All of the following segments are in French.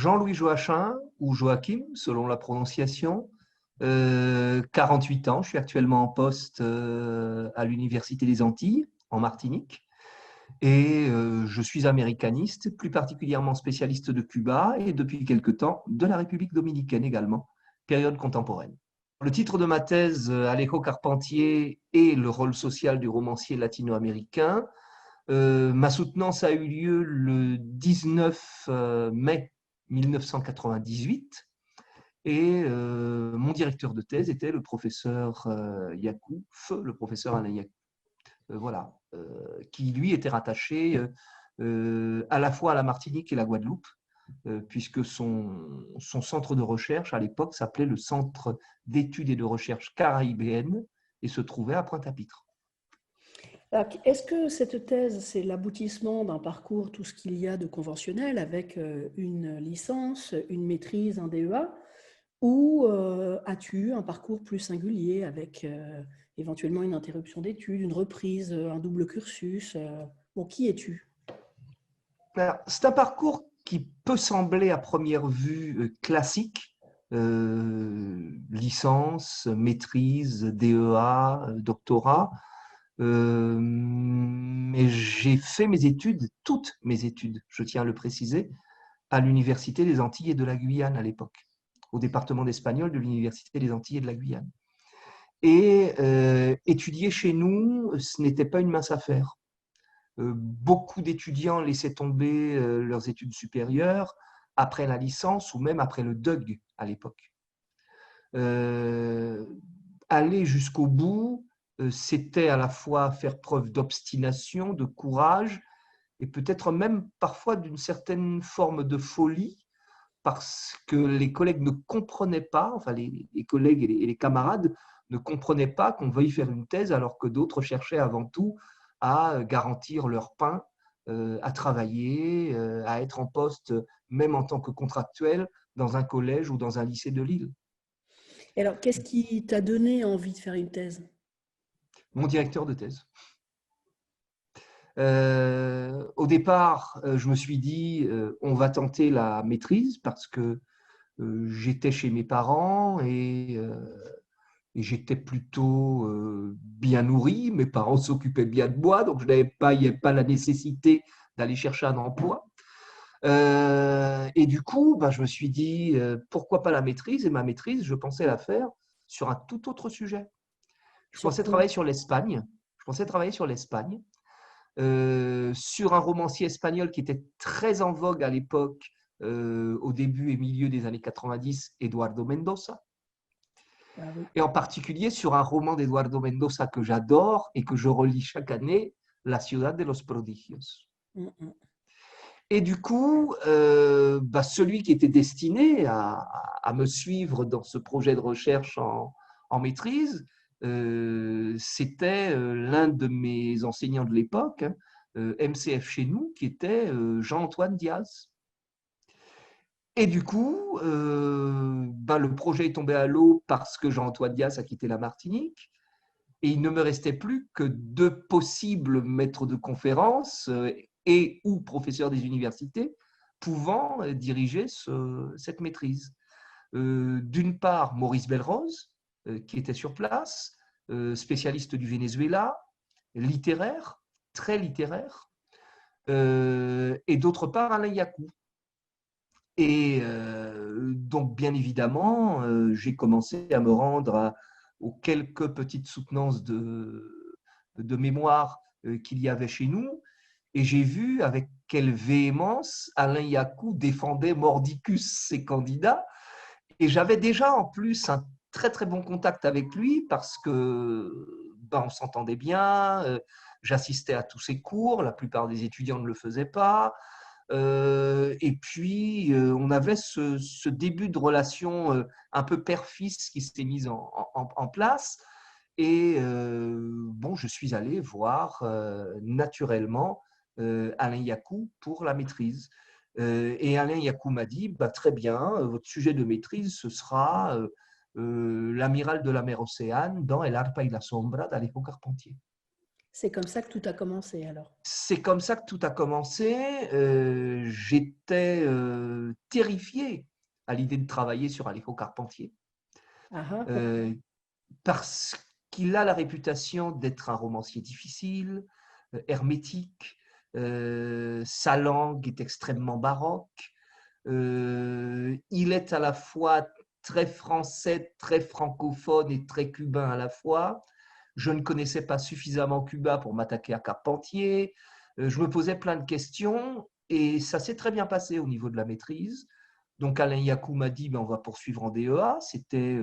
Jean-Louis Joachim, ou Joachim, selon la prononciation, 48 ans. Je suis actuellement en poste à l'Université des Antilles, en Martinique. Et je suis américaniste, plus particulièrement spécialiste de Cuba et depuis quelque temps de la République dominicaine également, période contemporaine. Le titre de ma thèse, Alejo Carpentier et le rôle social du romancier latino-américain. Ma soutenance a eu lieu le 19 mai 1998 et mon directeur de thèse était le professeur Yacoub, feu le professeur Alain Yacoub. Voilà, qui lui était rattaché à la fois à la Martinique et la Guadeloupe, puisque son centre de recherche à l'époque s'appelait le Centre d'études et de recherche caribéenne et se trouvait à Pointe-à-Pitre. Est-ce que cette thèse, c'est l'aboutissement d'un parcours, tout ce qu'il y a de conventionnel, avec une licence, une maîtrise, un DEA, ou as-tu un parcours plus singulier avec éventuellement une interruption d'études, une reprise, un double cursus Bon, qui es-tu? C'est un parcours qui peut sembler à première vue classique, licence, maîtrise, DEA, doctorat, mais j'ai fait mes études, toutes mes études, je tiens à le préciser, à l'Université des Antilles et de la Guyane à l'époque, au département d'espagnol de l'Université des Antilles et de la Guyane. Et étudier chez nous, ce n'était pas une mince affaire. Beaucoup d'étudiants laissaient tomber leurs études supérieures après la licence ou même après le DUG à l'époque. Aller jusqu'au bout, c'était à la fois faire preuve d'obstination, de courage et peut-être même parfois d'une certaine forme de folie parce que les collègues ne comprenaient pas, enfin les collègues et les camarades ne comprenaient pas qu'on veuille faire une thèse alors que d'autres cherchaient avant tout à garantir leur pain, à travailler, à être en poste, même en tant que contractuel, dans un collège ou dans un lycée de Lille. Et alors, qu'est-ce qui t'a donné envie de faire une thèse? Mon directeur de thèse. Au départ, je me suis dit, on va tenter la maîtrise parce que j'étais chez mes parents et j'étais plutôt bien nourri. Mes parents s'occupaient bien de moi, donc il n'y avait pas la nécessité d'aller chercher un emploi. Et du coup, je me suis dit, pourquoi pas la maîtrise? Et ma maîtrise, je pensais la faire sur un tout autre sujet. Je Sur pensais quoi? travailler sur l'Espagne. Je pensais travailler sur l'Espagne, sur un romancier espagnol qui était très en vogue à l'époque, au début et milieu des années 90, Eduardo Mendoza. Ah oui. Et en particulier sur un roman d'Eduardo Mendoza que j'adore et que je relis chaque année, La ciudad de los prodigios. Et du coup, celui qui était destiné à me suivre dans ce projet de recherche en maîtrise, c'était l'un de mes enseignants de l'époque, MCF chez nous, qui était Jean-Antoine Diaz. Et du coup, le projet est tombé à l'eau parce que Jean-Antoine Diaz a quitté la Martinique. Et il ne me restait plus que deux possibles maîtres de conférences et ou professeurs des universités pouvant diriger cette maîtrise. D'une part, Maurice Belrose, qui était sur place, spécialiste du Venezuela, littéraire, très littéraire, et d'autre part, Alain Yacoub. Et donc, bien évidemment, j'ai commencé à me rendre aux quelques petites soutenances de mémoire qu'il y avait chez nous. Et j'ai vu avec quelle véhémence Alain Yacoub défendait mordicus ses candidats. Et j'avais déjà en plus un très très bon contact avec lui parce que on s'entendait bien, j'assistais à tous ses cours, la plupart des étudiants ne le faisaient pas. Et puis, on avait ce début de relation un peu père-fils qui s'était mise en place. Et je suis allé voir naturellement Alain Yacoub pour la maîtrise. Et Alain Yacoub m'a dit, très bien, votre sujet de maîtrise, ce sera l'amiral de la mer Océane dans El Arpa y la Sombra d'Alejo Carpentier. C'est comme ça que tout a commencé alors. C'est comme ça que tout a commencé. J'étais terrifié à l'idée de travailler sur Alejo Carpentier, Ah ah, pourquoi? euh, parce qu'il a la réputation d'être un romancier difficile, hermétique. Sa langue est extrêmement baroque. Il est à la fois très français, très francophone et très cubain à la fois. Je ne connaissais pas suffisamment Cuba pour m'attaquer à Carpentier. Je me posais plein de questions et ça s'est très bien passé au niveau de la maîtrise. Donc Alain Yacoub m'a dit ben, on va poursuivre en DEA. C'était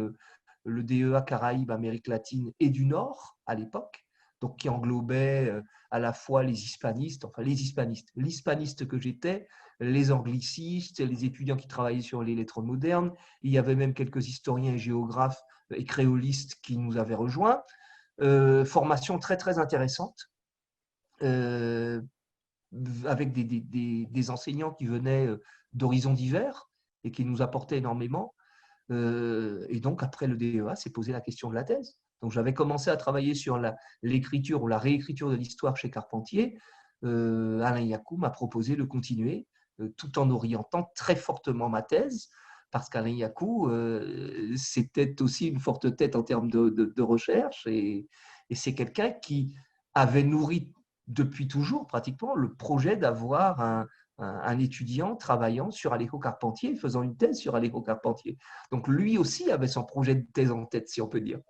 le DEA Caraïbes, Amérique latine et du Nord à l'époque, donc qui englobait à la fois les hispanistes, enfin les hispanistes, l'hispaniste que j'étais, les anglicistes, les étudiants qui travaillaient sur les lettres modernes. Il y avait même quelques historiens et géographes et créolistes qui nous avaient rejoints. Formation très très intéressante, euh, avec des enseignants qui venaient d'horizons divers et qui nous apportaient énormément. Et donc, après le DEA, s'est posé la question de la thèse. Donc, j'avais commencé à travailler sur l'écriture ou la réécriture de l'histoire chez Carpentier. Alain Yacoub m'a proposé de continuer, tout en orientant très fortement ma thèse, parce qu'Alain Yacoub, c'était aussi une forte tête en termes de recherche, et c'est quelqu'un qui avait nourri depuis toujours, pratiquement, le projet d'avoir un étudiant travaillant sur Alejo Carpentier, faisant une thèse sur Alejo Carpentier. Donc lui aussi avait son projet de thèse en tête, si on peut dire.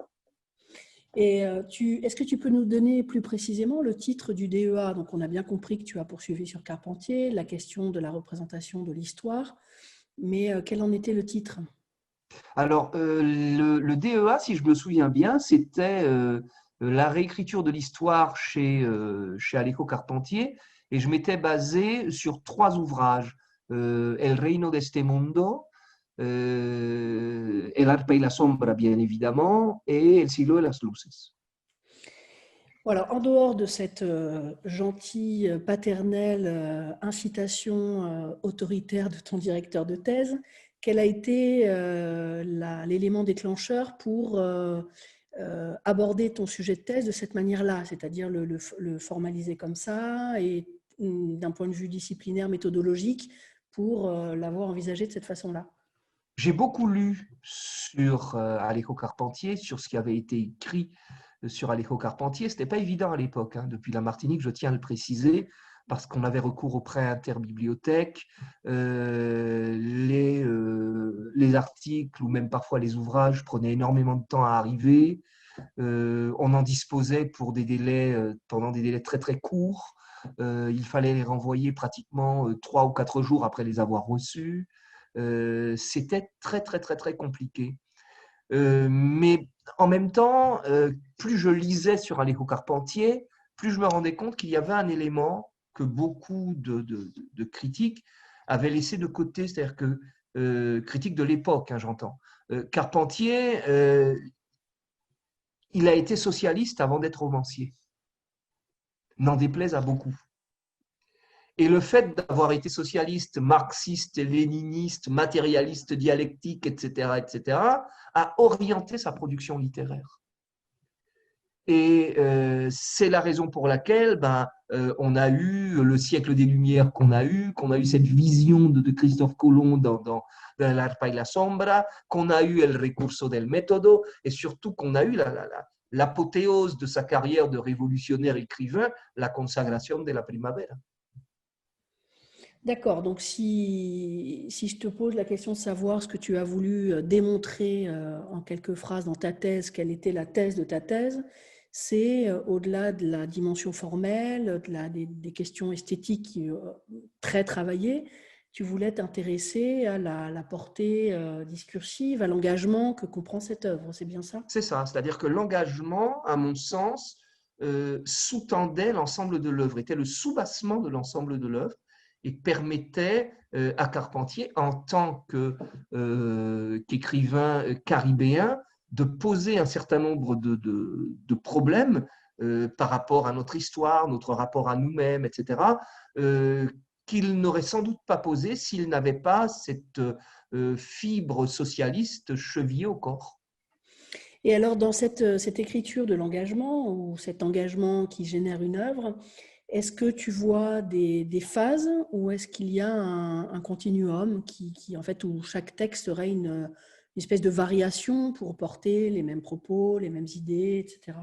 Et est-ce que tu peux nous donner plus précisément le titre du DEA? Donc, on a bien compris que tu as poursuivi sur Carpentier, la question de la représentation de l'histoire, mais quel en était le titre? Alors, le DEA, si je me souviens bien, c'était la réécriture de l'histoire chez Alejo Carpentier, et je m'étais basé sur 3 ouvrages, El Reino de este Mundo, El Arpa y la Sombra, bien évidemment, et El Siglo de las Luces. Voilà, en dehors de cette gentille, paternelle incitation autoritaire de ton directeur de thèse, quel a été l'élément déclencheur pour aborder ton sujet de thèse de cette manière-là, c'est-à-dire le formaliser comme ça et d'un point de vue disciplinaire, méthodologique, pour l'avoir envisagé de cette façon-là? J'ai beaucoup lu sur Alejo Carpentier, sur ce qui avait été écrit sur Alejo Carpentier. Ce n'était pas évident à l'époque, hein, depuis la Martinique, je tiens à le préciser, parce qu'on avait recours aux prêts interbibliothèques, les articles ou même parfois les ouvrages prenaient énormément de temps à arriver. On en disposait pour des délais, pendant des délais très très courts. Il fallait les renvoyer pratiquement 3 ou 4 jours après les avoir reçus. C'était très très très très compliqué. Mais en même temps, plus je lisais sur Alejo Carpentier, plus je me rendais compte qu'il y avait un élément que beaucoup de critiques avaient laissé de côté, c'est-à-dire que critiques de l'époque, hein, j'entends. Carpentier, il a été socialiste avant d'être romancier, n'en déplaise à beaucoup. Et le fait d'avoir été socialiste, marxiste, léniniste, matérialiste, dialectique, etc., a orienté sa production littéraire. Et c'est la raison pour laquelle on a eu le siècle des Lumières qu'on a eu cette vision de Christophe Colomb dans L'Arpa y la Sombra, qu'on a eu El Recurso del Método, et surtout qu'on a eu l'apothéose de sa carrière de révolutionnaire écrivain, la Consagración de la Primavera. D'accord, donc si je te pose la question de savoir ce que tu as voulu démontrer en quelques phrases dans ta thèse, quelle était la thèse de ta thèse, c'est au-delà de la dimension formelle, des questions esthétiques très travaillées, tu voulais t'intéresser à la portée discursive, à l'engagement que comprend cette œuvre, c'est bien ça? C'est ça, c'est-à-dire que l'engagement, à mon sens, sous-tendait l'ensemble de l'œuvre, était le soubassement de l'ensemble de l'œuvre et permettait à Carpentier, en tant qu'écrivain caribéen, de poser un certain nombre de problèmes par rapport à notre histoire, notre rapport à nous-mêmes, etc., qu'il n'aurait sans doute pas posé s'il n'avait pas cette fibre socialiste chevillée au corps. Et alors, dans cette écriture de l'engagement ou cet engagement qui génère une œuvre, est-ce que tu vois des phases ou est-ce qu'il y a un continuum en fait, où chaque texte aurait une espèce de variation pour porter les mêmes propos, les mêmes idées, etc.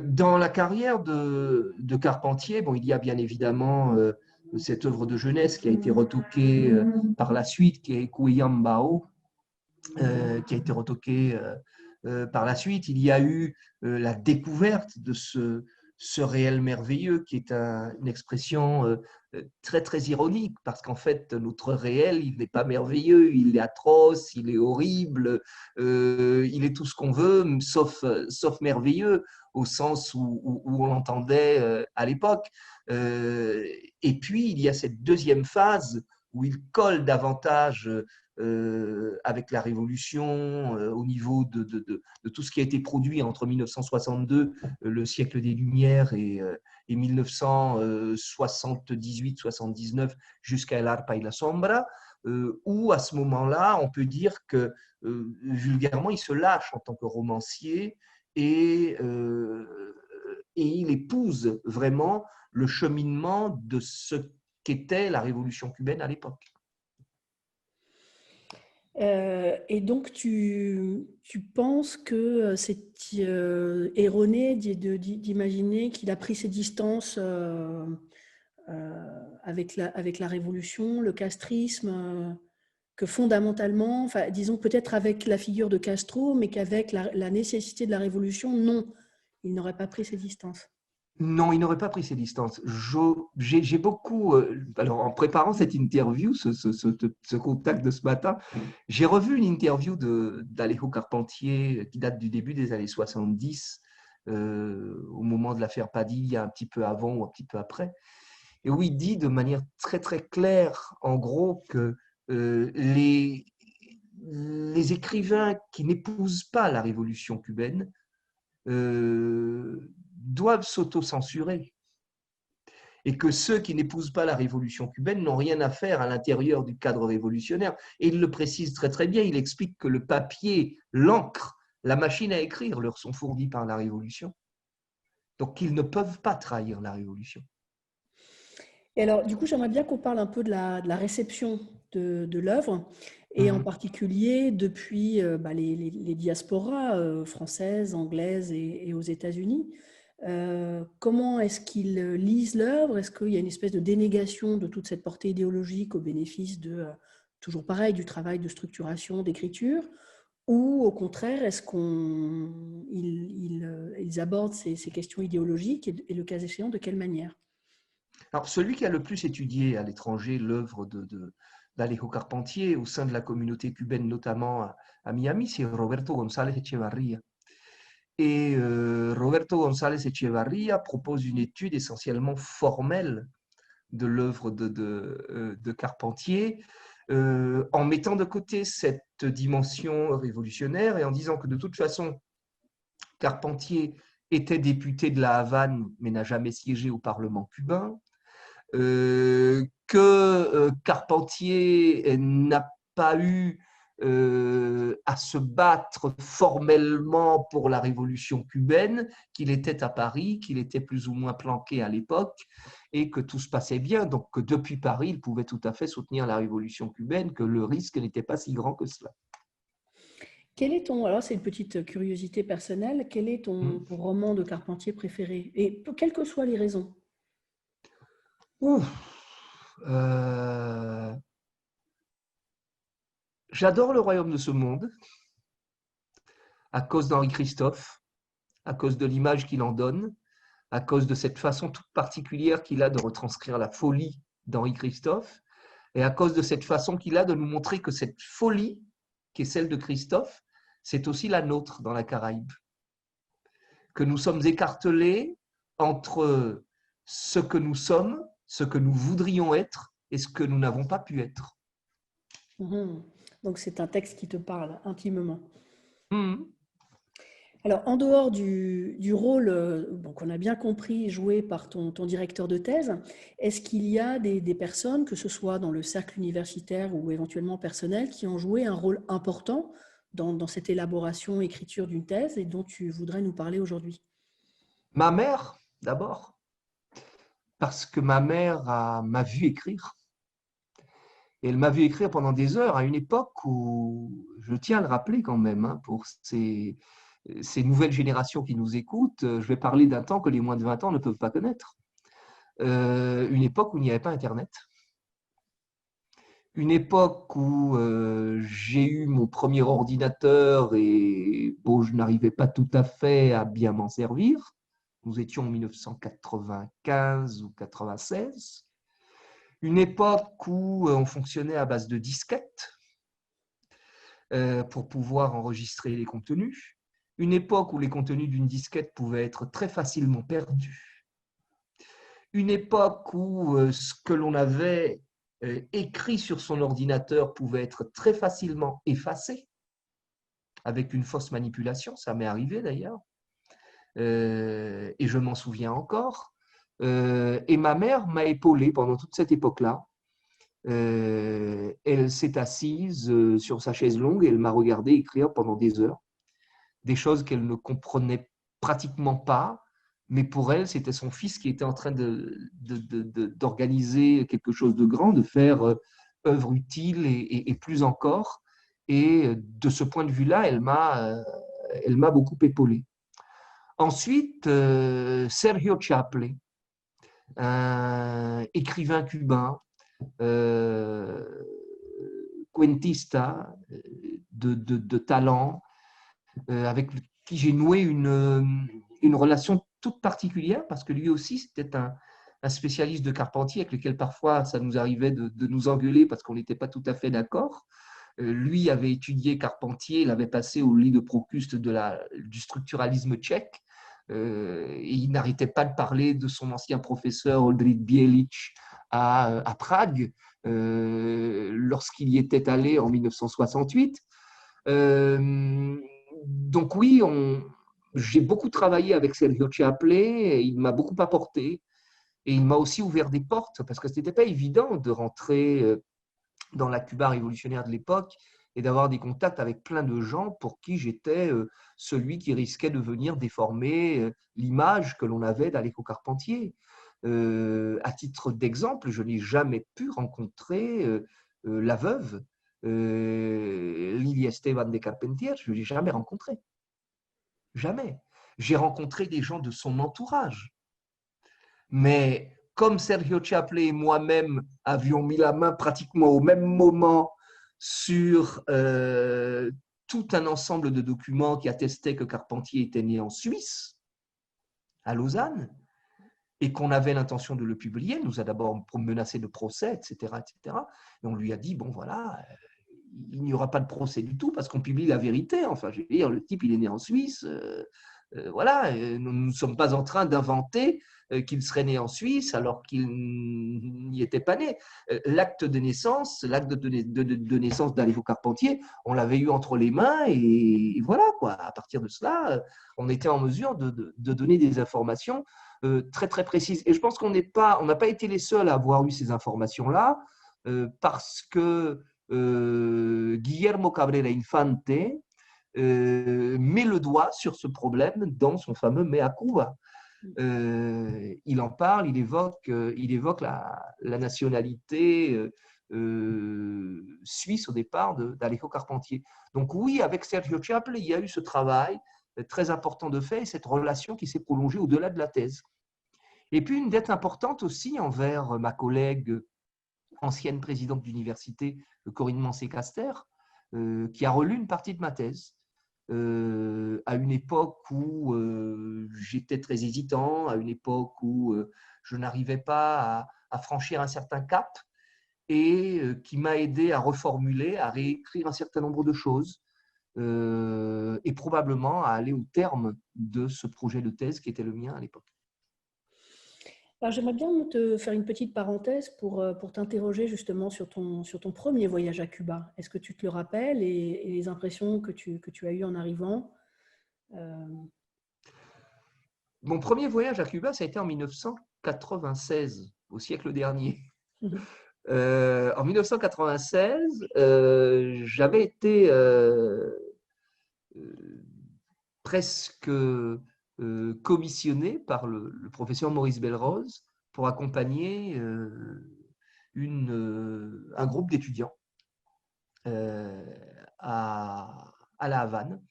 Dans la carrière de Carpentier, bon, il y a bien évidemment cette œuvre de jeunesse qui a été retoquée par la suite, qui est Kuyambao, qui a été retoquée par la suite. Il y a eu la découverte de ce réel merveilleux, qui est une expression très, très ironique, parce qu'en fait, notre réel, il n'est pas merveilleux, il est atroce, il est horrible, il est tout ce qu'on veut, sauf merveilleux, au sens où on l'entendait à l'époque. Et puis, il y a cette deuxième phase où il colle davantage avec la Révolution, au niveau de tout ce qui a été produit entre 1962, le siècle des Lumières, et 1978-79 jusqu'à El Arpa y la Sombra, où à ce moment-là, on peut dire que vulgairement, il se lâche en tant que romancier et il épouse vraiment le cheminement de ce qu'était la révolution cubaine à l'époque. Et donc, tu penses que c'est erroné d'imaginer qu'il a pris ses distances avec la Révolution, le castrisme, que fondamentalement, enfin, disons peut-être avec la figure de Castro, mais qu'avec la nécessité de la Révolution, non, il n'aurait pas pris ses distances. Non, il n'aurait pas pris ses distances. J'ai beaucoup, alors en préparant cette interview, ce contact de ce matin, j'ai revu une interview d'Alejo Carpentier qui date du début des années 70, au moment de l'affaire Padilla, un petit peu avant ou un petit peu après, et où il dit de manière très très claire, en gros, que les écrivains qui n'épousent pas la révolution cubaine doivent s'auto-censurer, et que ceux qui n'épousent pas la révolution cubaine n'ont rien à faire à l'intérieur du cadre révolutionnaire. Et il le précise très très bien, il explique que le papier, l'encre, la machine à écrire leur sont fournis par la révolution, donc qu'ils ne peuvent pas trahir la révolution. Et alors, du coup, j'aimerais bien qu'on parle un peu de la réception de l'œuvre, et en Mmh. particulier depuis les diasporas françaises, anglaises et aux États-Unis. Comment est-ce qu'ils lisent l'œuvre? Est-ce qu'il y a une espèce de dénégation de toute cette portée idéologique au bénéfice toujours pareil, du travail de structuration, d'écriture? Ou au contraire, est-ce qu'ils abordent ces questions idéologiques et le cas échéant, de quelle manière? Alors, celui qui a le plus étudié à l'étranger l'œuvre d'Alejo Carpentier au sein de la communauté cubaine, notamment à Miami, c'est Roberto González Echevarría. Et Roberto González Echevarría propose une étude essentiellement formelle de l'œuvre de Carpentier, en mettant de côté cette dimension révolutionnaire et en disant que de toute façon, Carpentier était député de la Havane, mais n'a jamais siégé au Parlement cubain, que Carpentier n'a pas eu à se battre formellement pour la révolution cubaine, qu'il était à Paris, qu'il était plus ou moins planqué à l'époque et que tout se passait bien. Donc que depuis Paris, il pouvait tout à fait soutenir la révolution cubaine, que le risque n'était pas si grand que cela. Alors c'est une petite curiosité personnelle, quel est ton roman de Carpentier préféré? Et quelles que soient les raisons. Ouf, euh, j'adore Le Royaume de ce monde à cause d'Henri Christophe, à cause de l'image qu'il en donne, à cause de cette façon toute particulière qu'il a de retranscrire la folie d'Henri Christophe, et à cause de cette façon qu'il a de nous montrer que cette folie, qui est celle de Christophe, c'est aussi la nôtre dans la Caraïbe. Que nous sommes écartelés entre ce que nous sommes, ce que nous voudrions être, et ce que nous n'avons pas pu être. Donc c'est un texte qui te parle intimement. Mmh. Alors, en dehors du rôle qu'on a bien compris joué par ton directeur de thèse, est-ce qu'il y a des personnes, que ce soit dans le cercle universitaire ou éventuellement personnel, qui ont joué un rôle important dans cette élaboration, écriture d'une thèse et dont tu voudrais nous parler aujourd'hui? Ma mère, d'abord, parce que ma mère m'a vu écrire. Et elle m'a vu écrire pendant des heures à une époque où, je tiens à le rappeler quand même, hein, pour ces nouvelles générations qui nous écoutent, je vais parler d'un temps que les moins de 20 ans ne peuvent pas connaître. Une époque où il n'y avait pas Internet. Une époque où j'ai eu mon premier ordinateur et bon, je n'arrivais pas tout à fait à bien m'en servir. Nous étions en 1995 ou 96. Une époque où on fonctionnait à base de disquettes pour pouvoir enregistrer les contenus. Une époque où les contenus d'une disquette pouvaient être très facilement perdus. Une époque où ce que l'on avait écrit sur son ordinateur pouvait être très facilement effacé avec une fausse manipulation, ça m'est arrivé d'ailleurs, et je m'en souviens encore. Et ma mère m'a épaulé pendant toute cette époque-là. Elle s'est assise sur sa chaise longue et elle m'a regardé écrire pendant des heures, des choses qu'elle ne comprenait pratiquement pas, mais pour elle, c'était son fils qui était en train d'organiser quelque chose de grand, de faire œuvre utile et plus encore. Et de ce point de vue-là, elle m'a beaucoup épaulé. Ensuite, Sergio Chaplin, un écrivain cubain, cuentista de talent, avec qui j'ai noué une relation toute particulière parce que lui aussi, c'était un spécialiste de Carpentier avec lequel parfois ça nous arrivait de nous engueuler parce qu'on n'était pas tout à fait d'accord. Lui avait étudié Carpentier, il avait passé au lit de Procuste du structuralisme tchèque. Et il n'arrêtait pas de parler de son ancien professeur Oldřich Bělič à Prague lorsqu'il y était allé en 1968. Donc oui, j'ai beaucoup travaillé avec Sergio Chaplin, et il m'a beaucoup apporté et il m'a aussi ouvert des portes parce que ce n'était pas évident de rentrer dans la Cuba révolutionnaire de l'époque et d'avoir des contacts avec plein de gens pour qui j'étais celui qui risquait de venir déformer l'image que l'on avait d'Alejo Carpentier. À titre d'exemple, je n'ai jamais pu rencontrer la veuve Lilia Esteban de Carpentier, je ne l'ai jamais rencontrée. Jamais. J'ai rencontré des gens de son entourage. Mais comme Sergio Chaplin et moi-même avions mis la main pratiquement au même moment sur tout un ensemble de documents qui attestaient que Carpentier était né en Suisse, à Lausanne, et qu'on avait l'intention de le publier, il nous a d'abord menacé de procès, etc., etc. Et on lui a dit, bon voilà, il n'y aura pas de procès du tout parce qu'on publie la vérité. Enfin, je veux dire, le type, il est né en Suisse. Voilà, nous ne sommes pas en train d'inventer qu'il serait né en Suisse alors qu'il n'y était pas né. L'acte de naissance, l'acte de naissance d'Alejo Carpentier, on l'avait eu entre les mains et voilà, quoi. À partir de cela, on était en mesure de donner des informations très, très précises. Et je pense qu'on n'a pas été les seuls à avoir eu ces informations-là parce que Guillermo Cabrera Infante met le doigt sur ce problème dans son fameux Mea Cuba. Il en parle, il évoque la nationalité suisse au départ d'Alejo Carpentier. Donc oui, avec Sergio Chaplin, il y a eu ce travail très important de fait et cette relation qui s'est prolongée au-delà de la thèse. Et puis une dette importante aussi envers ma collègue ancienne présidente d'université, Corinne Mancé-Caster, qui a relu une partie de ma thèse à une époque où j'étais très hésitant, à une époque où je n'arrivais pas à franchir un certain cap et qui m'a aidé à reformuler, à réécrire un certain nombre de choses et probablement à aller au terme de ce projet de thèse qui était le mien à l'époque. Alors, j'aimerais bien te faire une petite parenthèse pour t'interroger justement sur ton premier voyage à Cuba. Est-ce que tu te le rappelles et les impressions que tu as eues en arrivant? Mon premier voyage à Cuba, ça a été en 1996, au siècle dernier. En 1996, j'avais été presque commissionné par le professeur Maurice Belrose pour accompagner un groupe d'étudiants euh, à La Havane.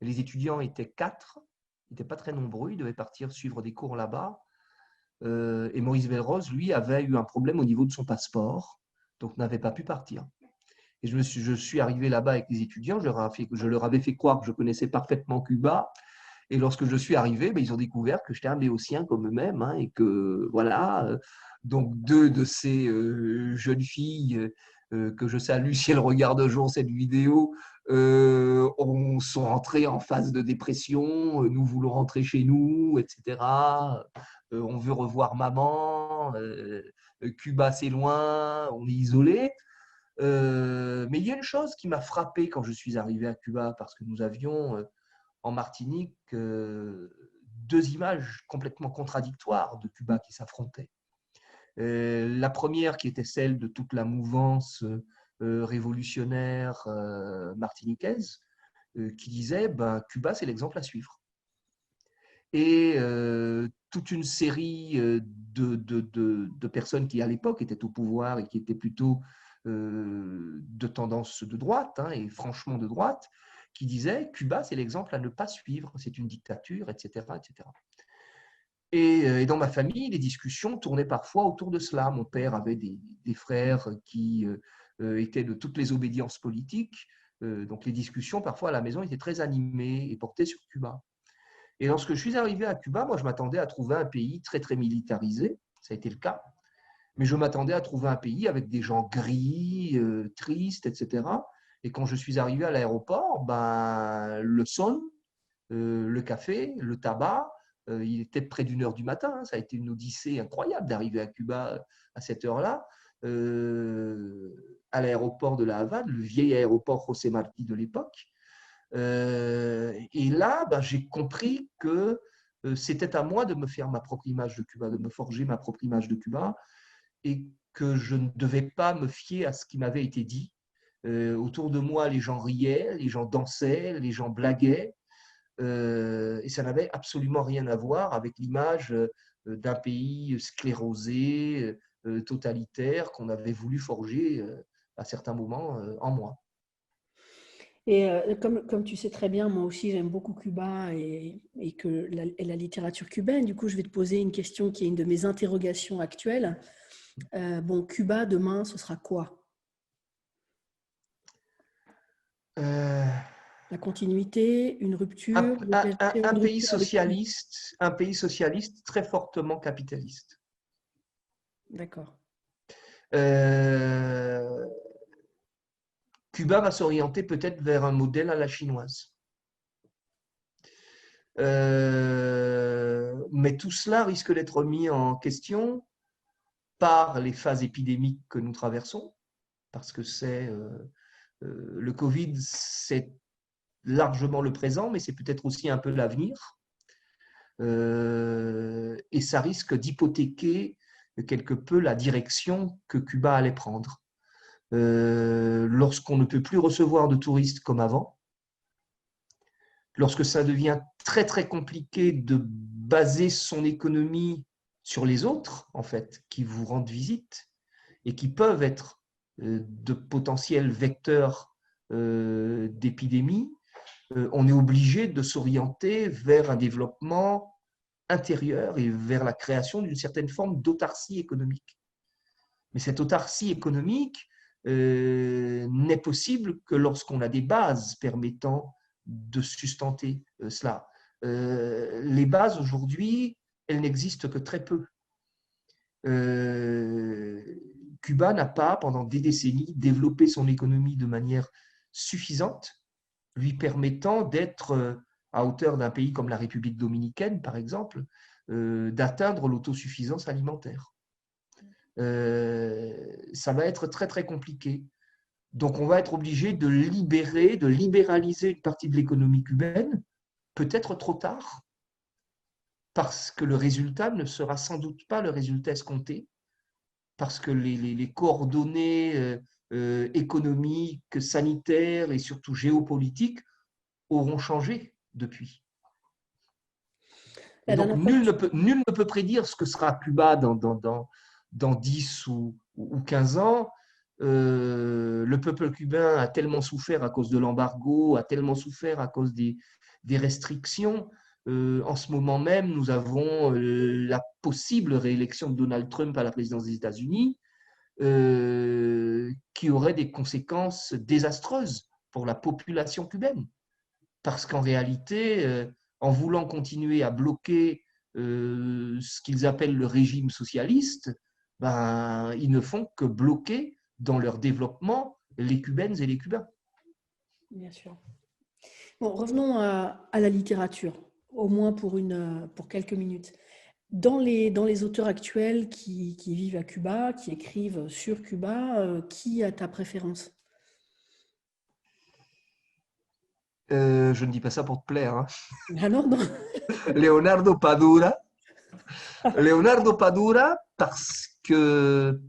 Les étudiants étaient 4, ils n'étaient pas très nombreux, ils devaient partir suivre des cours là-bas. Et Maurice Belrose, lui, avait eu un problème au niveau de son passeport, donc n'avait pas pu partir. Et je suis arrivé là-bas avec les étudiants, je leur avais fait croire que je connaissais parfaitement Cuba. Et lorsque je suis arrivé, ben, ils ont découvert que j'étais un béotien comme eux-mêmes, hein, et que voilà. Donc deux de ces jeunes filles que je salue si elles regardent un jour cette vidéo sont rentrées en phase de dépression. Nous voulons rentrer chez nous, etc. On veut revoir maman. Cuba c'est loin, on est isolé. Mais il y a une chose qui m'a frappé quand je suis arrivé à Cuba, parce que nous avions en Martinique deux images complètement contradictoires de Cuba qui s'affrontaient. La première qui était celle de toute la mouvance révolutionnaire martiniquaise, qui disait Cuba c'est l'exemple à suivre. Et toute une série de personnes qui à l'époque étaient au pouvoir et qui étaient plutôt de tendance de droite, hein, et franchement de droite, qui disaient Cuba c'est l'exemple à ne pas suivre, c'est une dictature, etc. etc. Et dans ma famille, les discussions tournaient parfois autour de cela. Mon père avait des frères qui étaient de toutes les obédiences politiques, donc les discussions parfois à la maison étaient très animées et portaient sur Cuba. Et lorsque je suis arrivé à Cuba, moi je m'attendais à trouver un pays très très militarisé, ça a été le cas, mais je m'attendais à trouver un pays avec des gens gris, tristes, etc. Et quand je suis arrivé à l'aéroport, le son, le café, le tabac, il était près d'1 heure du matin. Hein. Ça a été une odyssée incroyable d'arriver à Cuba à cette heure-là. À l'aéroport de La Havane, le vieil aéroport José Martí de l'époque. Et là, j'ai compris que c'était à moi de me faire ma propre image de Cuba, de me forger ma propre image de Cuba, et que je ne devais pas me fier à ce qui m'avait été dit. Autour de moi, les gens riaient, les gens dansaient, les gens blaguaient, et ça n'avait absolument rien à voir avec l'image d'un pays sclérosé, totalitaire, qu'on avait voulu forger à certains moments en moi. Et comme tu sais très bien, moi aussi j'aime beaucoup Cuba et que la littérature cubaine. Du coup, je vais te poser une question qui est une de mes interrogations actuelles. Bon, Cuba, demain, ce sera quoi? Euh, La continuité, une un, rupture, l'ouverture, un une pays rupture avec qui? socialiste, un pays socialiste très fortement capitaliste. D'accord. Euh, Cuba va s'orienter peut-être vers un modèle à la chinoise. Mais tout cela risque d'être mis en question par les phases épidémiques que nous traversons, parce que le Covid, c'est largement le présent, mais c'est peut-être aussi un peu l'avenir. Et ça risque d'hypothéquer quelque peu la direction que Cuba allait prendre. Lorsqu'on ne peut plus recevoir de touristes comme avant, lorsque ça devient très très compliqué de baser son économie sur les autres, en fait, qui vous rendent visite et qui peuvent être de potentiels vecteurs d'épidémie, on est obligé de s'orienter vers un développement intérieur et vers la création d'une certaine forme d'autarcie économique. Mais cette autarcie économique n'est possible que lorsqu'on a des bases permettant de sustenter cela. Les bases aujourd'hui, elles n'existent que très peu. Cuba n'a pas, pendant des décennies, développé son économie de manière suffisante, lui permettant d'être à hauteur d'un pays comme la République dominicaine, par exemple, d'atteindre l'autosuffisance alimentaire. Ça va être très très compliqué. Donc on va être obligé de libéraliser une partie de l'économie cubaine, peut-être trop tard, parce que le résultat ne sera sans doute pas le résultat escompté, parce que les coordonnées économiques, sanitaires et surtout géopolitiques auront changé depuis. Et La donc, dernière fois que nul ne peut prédire ce que sera Cuba dans 10 ou 15 ans. Le peuple cubain a tellement souffert à cause de l'embargo, a tellement souffert à cause des restrictions. En ce moment même, nous avons la possible réélection de Donald Trump à la présidence des États-Unis, qui aurait des conséquences désastreuses pour la population cubaine. Parce qu'en réalité, en voulant continuer à bloquer ce qu'ils appellent le régime socialiste, ben, ils ne font que bloquer dans leur développement les Cubaines et les Cubains. bien sûr. Bon, revenons à la littérature, au moins pour quelques minutes. Dans les auteurs actuels qui vivent à Cuba, qui écrivent sur Cuba, qui a ta préférence? Je ne dis pas ça pour te plaire, hein. Ah non, non. Leonardo Padura. Leonardo Padura parce que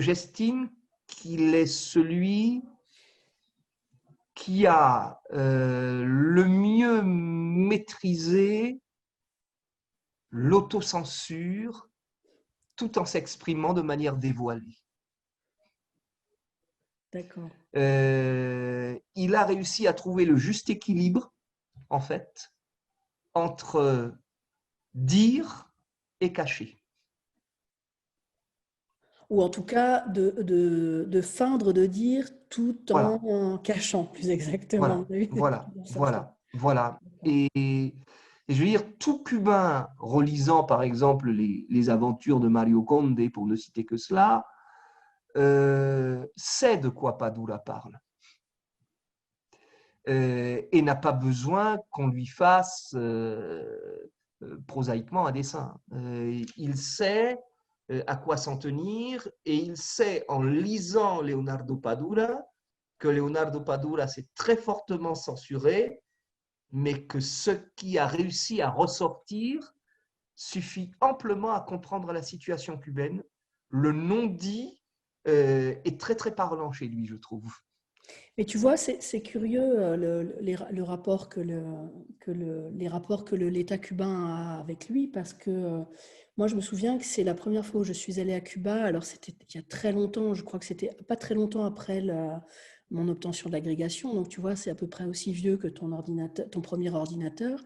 j'estime qu'il est celui qui a le mieux maîtrisé l'autocensure tout en s'exprimant de manière dévoilée. D'accord. Il a réussi à trouver le juste équilibre, en fait, entre dire et cacher. Ou en tout cas, de feindre de dire tout Voilà, en cachant, plus exactement. voilà, Oui, voilà, dans ce sens-là. voilà, voilà. D'accord. Et je veux dire, tout Cubain relisant, par exemple, les aventures de Mario Conde, pour ne citer que cela, sait de quoi Padura parle. Et n'a pas besoin qu'on lui fasse prosaïquement un dessin. Il sait à quoi s'en tenir et il sait en lisant Leonardo Padura que Leonardo Padura s'est très fortement censuré, mais que ce qui a réussi à ressortir suffit amplement à comprendre la situation cubaine. Le non-dit est très très parlant chez lui, je trouve. Mais tu vois, c'est curieux le rapport les rapports que l'État cubain a avec lui, parce que moi, je me souviens que c'est la première fois où je suis allée à Cuba. Alors, c'était il y a très longtemps, je crois que c'était pas très longtemps après mon obtention de l'agrégation. Donc, tu vois, c'est à peu près aussi vieux que ton premier ordinateur.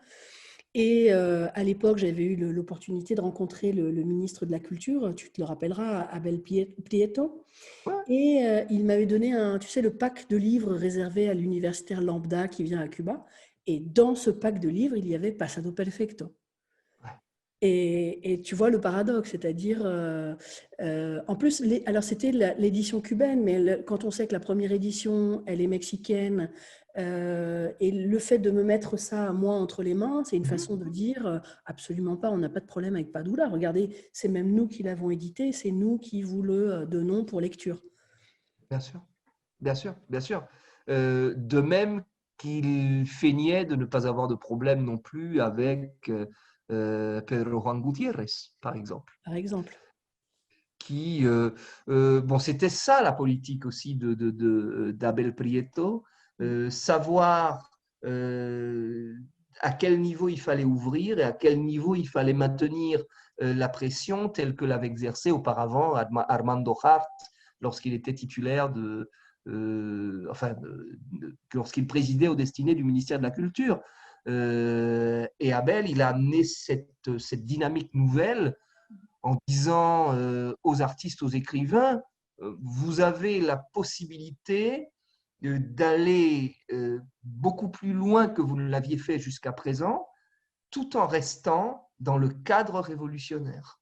Et à l'époque, j'avais eu l'opportunité de rencontrer le ministre de la Culture, tu te le rappelleras, Abel Prieto. Ouais, Et il m'avait donné tu sais, le pack de livres réservé à l'universitaire lambda qui vient à Cuba. Et dans ce pack de livres, il y avait Passado Perfecto. ouais. Et tu vois le paradoxe, c'est-à-dire, en plus, alors c'était l'édition cubaine, mais quand on sait que la première édition, elle est mexicaine, et le fait de me mettre ça, moi, entre les mains, c'est une Mhm. façon de dire, absolument pas, on n'a pas de problème avec Padula. Regardez, c'est même nous qui l'avons édité, c'est nous qui vous le donnons pour lecture. Bien sûr, bien sûr, bien sûr. De même qu'il feignait de ne pas avoir de problème non plus avec Pedro Juan Gutiérrez, par exemple, Par exemple. qui, bon, c'était ça la politique aussi d'Abel Prieto, Mm. savoir à quel niveau il fallait ouvrir et à quel niveau il fallait maintenir la pression telle que l'avait exercée auparavant Armando Hart lorsqu'il était titulaire lorsqu'il présidait aux destinées du ministère de la Culture. Et Abel, il a amené cette dynamique nouvelle en disant aux artistes, aux écrivains, vous avez la possibilité d'aller beaucoup plus loin que vous ne l'aviez fait jusqu'à présent, tout en restant dans le cadre révolutionnaire.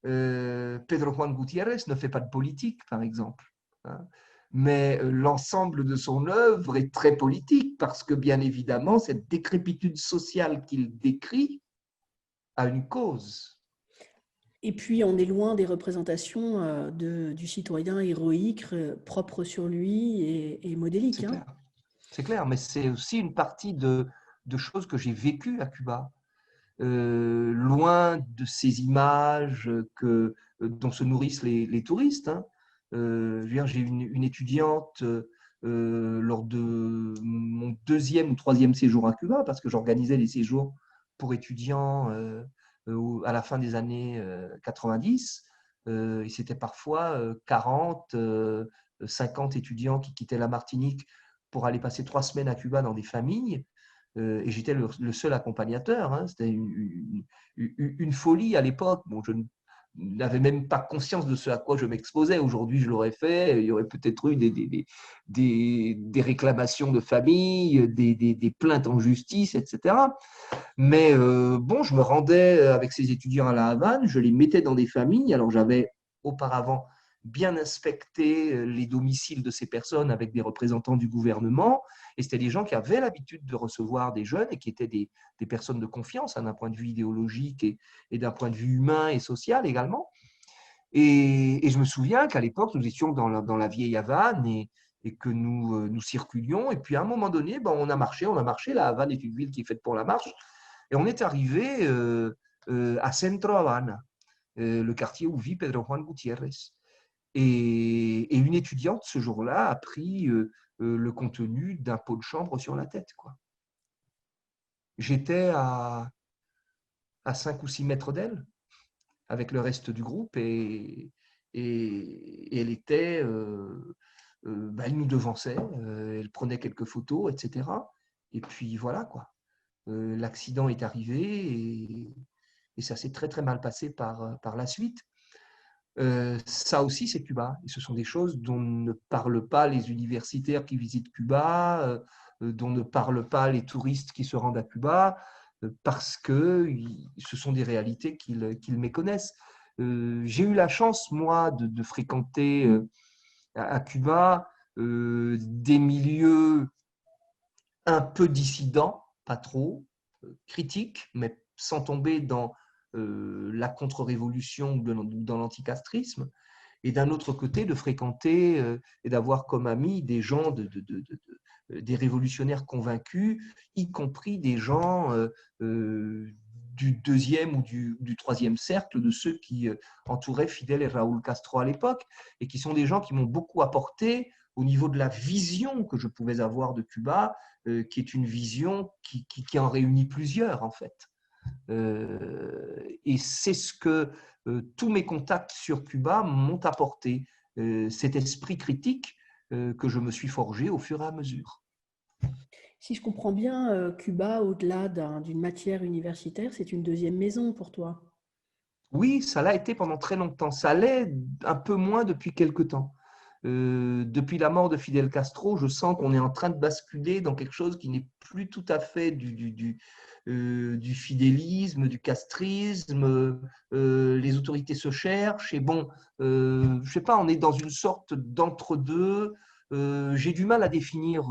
Pedro Juan Gutiérrez ne fait pas de politique, par exemple, hein, mais l'ensemble de son œuvre est très politique parce que, bien évidemment, cette décrépitude sociale qu'il décrit a une cause. Et puis, on est loin des représentations du citoyen héroïque, propre sur lui et modélique, C'est hein. clair. C'est clair, mais c'est aussi une partie de choses que j'ai vécues à Cuba. Loin de ces images dont se nourrissent les touristes, hein. J'ai une étudiante lors de mon deuxième ou troisième séjour à Cuba, parce que j'organisais des séjours pour étudiants à la fin des années 90. Et c'était parfois 40, 50 étudiants qui quittaient la Martinique pour aller passer 3 semaines à Cuba dans des familles. Et j'étais le seul accompagnateur. Hein. C'était une folie à l'époque. Bon, je n'avais même pas conscience de ce à quoi je m'exposais. Aujourd'hui, je l'aurais fait. Il y aurait peut-être eu des réclamations de famille, des plaintes en justice, etc. Mais bon, je me rendais avec ces étudiants à La Havane, je les mettais dans des familles. Alors, j'avais auparavant bien inspecté les domiciles de ces personnes avec des représentants du gouvernement. Et c'était des gens qui avaient l'habitude de recevoir des jeunes et qui étaient des personnes de confiance, hein, d'un point de vue idéologique et d'un point de vue humain et social également. Et je me souviens qu'à l'époque, nous étions dans la vieille Havane et que nous circulions. Et puis à un moment donné, ben, on a marché. La Havane est une ville qui est faite pour la marche. Et on est arrivé à Centro Habana, le quartier où vit Pedro Juan Gutiérrez. Et une étudiante, ce jour-là, a pris le contenu d'un pot de chambre sur la tête, quoi. J'étais à 5 ou 6 mètres d'elle, avec le reste du groupe, et elle était... bah, elle nous devançait, elle prenait quelques photos, etc. Et puis voilà, quoi. L'accident est arrivé et ça s'est très très mal passé par la suite. Ça aussi, c'est Cuba. Et ce sont des choses dont ne parlent pas les universitaires qui visitent Cuba, dont ne parlent pas les touristes qui se rendent à Cuba, parce que ce sont des réalités qu'ils méconnaissent. J'ai eu la chance, moi, de fréquenter à Cuba des milieux un peu dissidents, pas trop, critiques, mais sans tomber dans la contre-révolution ou dans l'anticastrisme, et d'un autre côté de fréquenter et d'avoir comme amis des gens, des révolutionnaires convaincus, y compris des gens du deuxième ou du troisième cercle, de ceux qui entouraient Fidel et Raúl Castro à l'époque, et qui sont des gens qui m'ont beaucoup apporté au niveau de la vision que je pouvais avoir de Cuba, qui est une vision qui en réunit plusieurs, en fait. Et c'est ce que tous mes contacts sur Cuba m'ont apporté, cet esprit critique que je me suis forgé au fur et à mesure. Si je comprends bien, Cuba, au-delà d'une matière universitaire, c'est une deuxième maison pour toi. Oui, ça l'a été pendant très longtemps. Ça l'est un peu moins depuis quelque temps. Depuis la mort de Fidel Castro, je sens qu'on est en train de basculer dans quelque chose qui n'est plus tout à fait du fidélisme, du castrisme. Les autorités se cherchent et bon, je sais pas, on est dans une sorte d'entre-deux. J'ai du mal à définir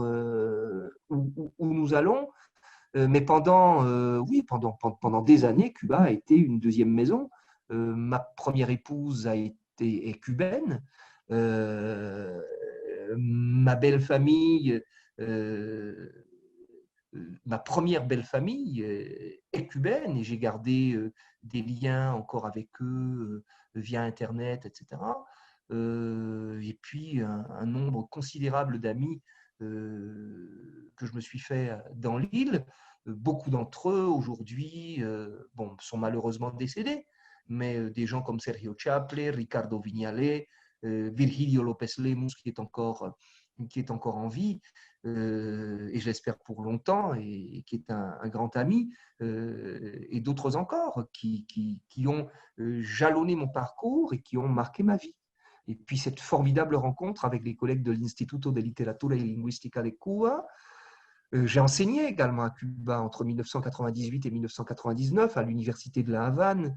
où nous allons, mais pendant des années, Cuba a été une deuxième maison. Ma première épouse est cubaine. Euh, ma belle famille, euh, ma première belle famille est cubaine et j'ai gardé des liens encore avec eux via Internet, etc. Et puis un nombre considérable d'amis que je me suis fait dans l'île. Beaucoup d'entre eux aujourd'hui bon, sont malheureusement décédés, mais des gens comme Sergio Chaple, Ricardo Viñales, Virgilio López Lemus qui est encore en vie, et j'espère pour longtemps, et qui est un grand ami, et d'autres encore qui ont jalonné mon parcours et qui ont marqué ma vie. Et puis cette formidable rencontre avec les collègues de l'Instituto de Literatura y Lingüística de Cuba. J'ai enseigné également à Cuba entre 1998 et 1999 à l'Université de La Havane.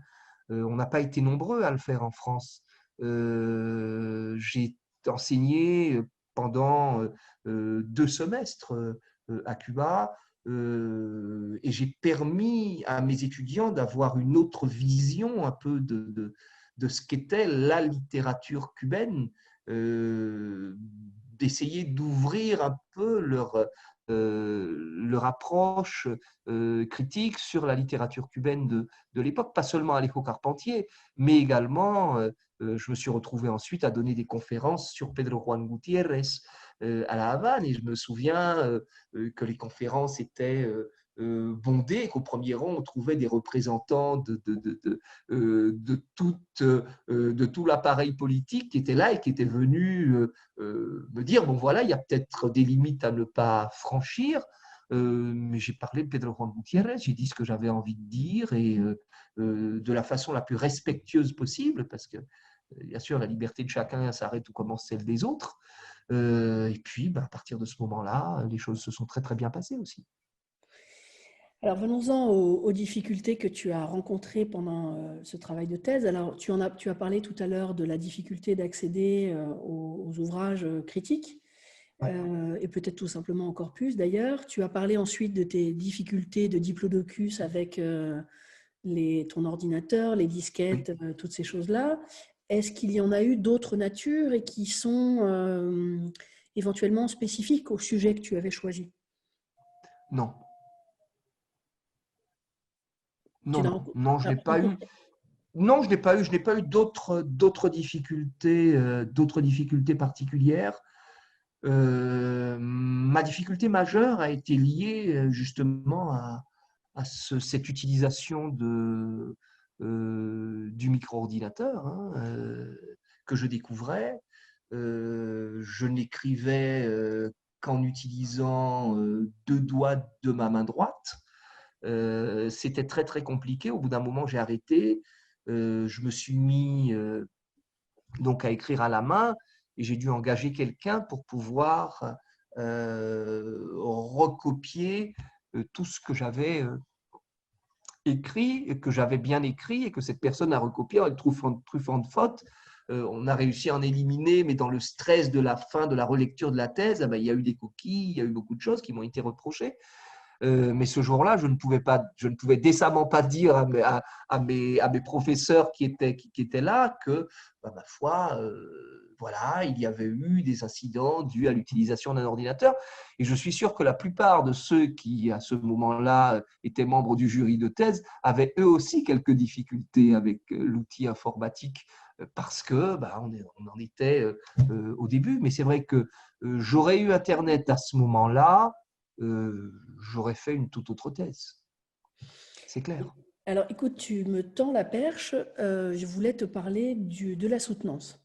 On n'a pas été nombreux à le faire en France. J'ai enseigné pendant 2 semestres à Cuba, et j'ai permis à mes étudiants d'avoir une autre vision un peu de ce qu'était la littérature cubaine, d'essayer d'ouvrir un peu leur approche critique sur la littérature cubaine de l'époque, pas seulement Alejo Carpentier, mais également, je me suis retrouvé ensuite à donner des conférences sur Pedro Juan Gutiérrez, à La Havane. Et je me souviens que les conférences étaient bondées, et qu'au premier rang, on trouvait des représentants de tout l'appareil politique qui étaient là et qui étaient venus me dire, bon voilà, il y a peut-être des limites à ne pas franchir. Mais j'ai parlé de Pedro Juan Gutiérrez, j'ai dit ce que j'avais envie de dire, et de la façon la plus respectueuse possible, parce que bien sûr la liberté de chacun s'arrête où commence celle des autres. Et puis à partir de ce moment-là, les choses se sont très très bien passées aussi. Alors venons-en aux difficultés que tu as rencontrées pendant ce travail de thèse. Alors tu as parlé tout à l'heure de la difficulté d'accéder aux ouvrages critiques. Ouais. Et peut-être tout simplement en corpus d'ailleurs. Tu as parlé ensuite de tes difficultés de diplodocus avec ton ordinateur, les Oui. disquettes, toutes ces choses-là. Est-ce qu'il y en a eu d'autres natures et qui sont éventuellement spécifiques au sujet que tu avais choisi? Non, Tu non, n'as non, non, je n'ai pas eu. rencontré. Non, je n'ai pas eu d'autres difficultés particulières. Ma difficulté majeure a été liée justement à cette utilisation du micro-ordinateur, hein, que je découvrais. Je n'écrivais qu'en utilisant deux doigts de ma main droite. C'était très très compliqué. Au bout d'un moment, j'ai arrêté. Je me suis mis donc à écrire à la main, et j'ai dû engager quelqu'un pour pouvoir recopier tout ce que j'avais écrit, et que j'avais bien écrit, et que cette personne a recopié en le truffant de fautes. On a réussi à en éliminer, mais dans le stress de la fin de la relecture de la thèse, il y a eu des coquilles, il y a eu beaucoup de choses qui m'ont été reprochées. Mais ce jour-là, je ne pouvais décemment pas dire à mes professeurs qui étaient là que, ma foi, voilà, il y avait eu des incidents dus à l'utilisation d'un ordinateur. Et je suis sûr que la plupart de ceux qui, à ce moment-là, étaient membres du jury de thèse, avaient eux aussi quelques difficultés avec l'outil informatique, parce que on en était au début. Mais c'est vrai que j'aurais eu Internet à ce moment-là, j'aurais fait une toute autre thèse. C'est clair. Alors écoute, tu me tends la perche. Je voulais te parler de la soutenance.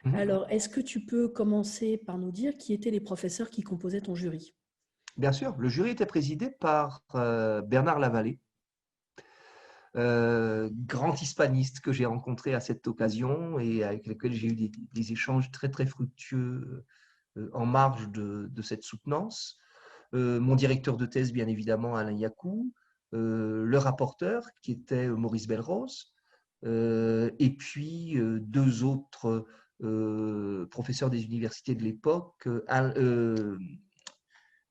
Mhm. Alors, est-ce que tu peux commencer par nous dire qui étaient les professeurs qui composaient ton jury? Bien sûr, le jury était présidé par Bernard Lavallée, grand hispaniste que j'ai rencontré à cette occasion et avec lequel j'ai eu des échanges très très fructueux en marge de cette soutenance. Mon directeur de thèse, bien évidemment, Alain Yacou, le rapporteur qui était Maurice Belrose, et puis deux autres professeurs des universités de l'époque,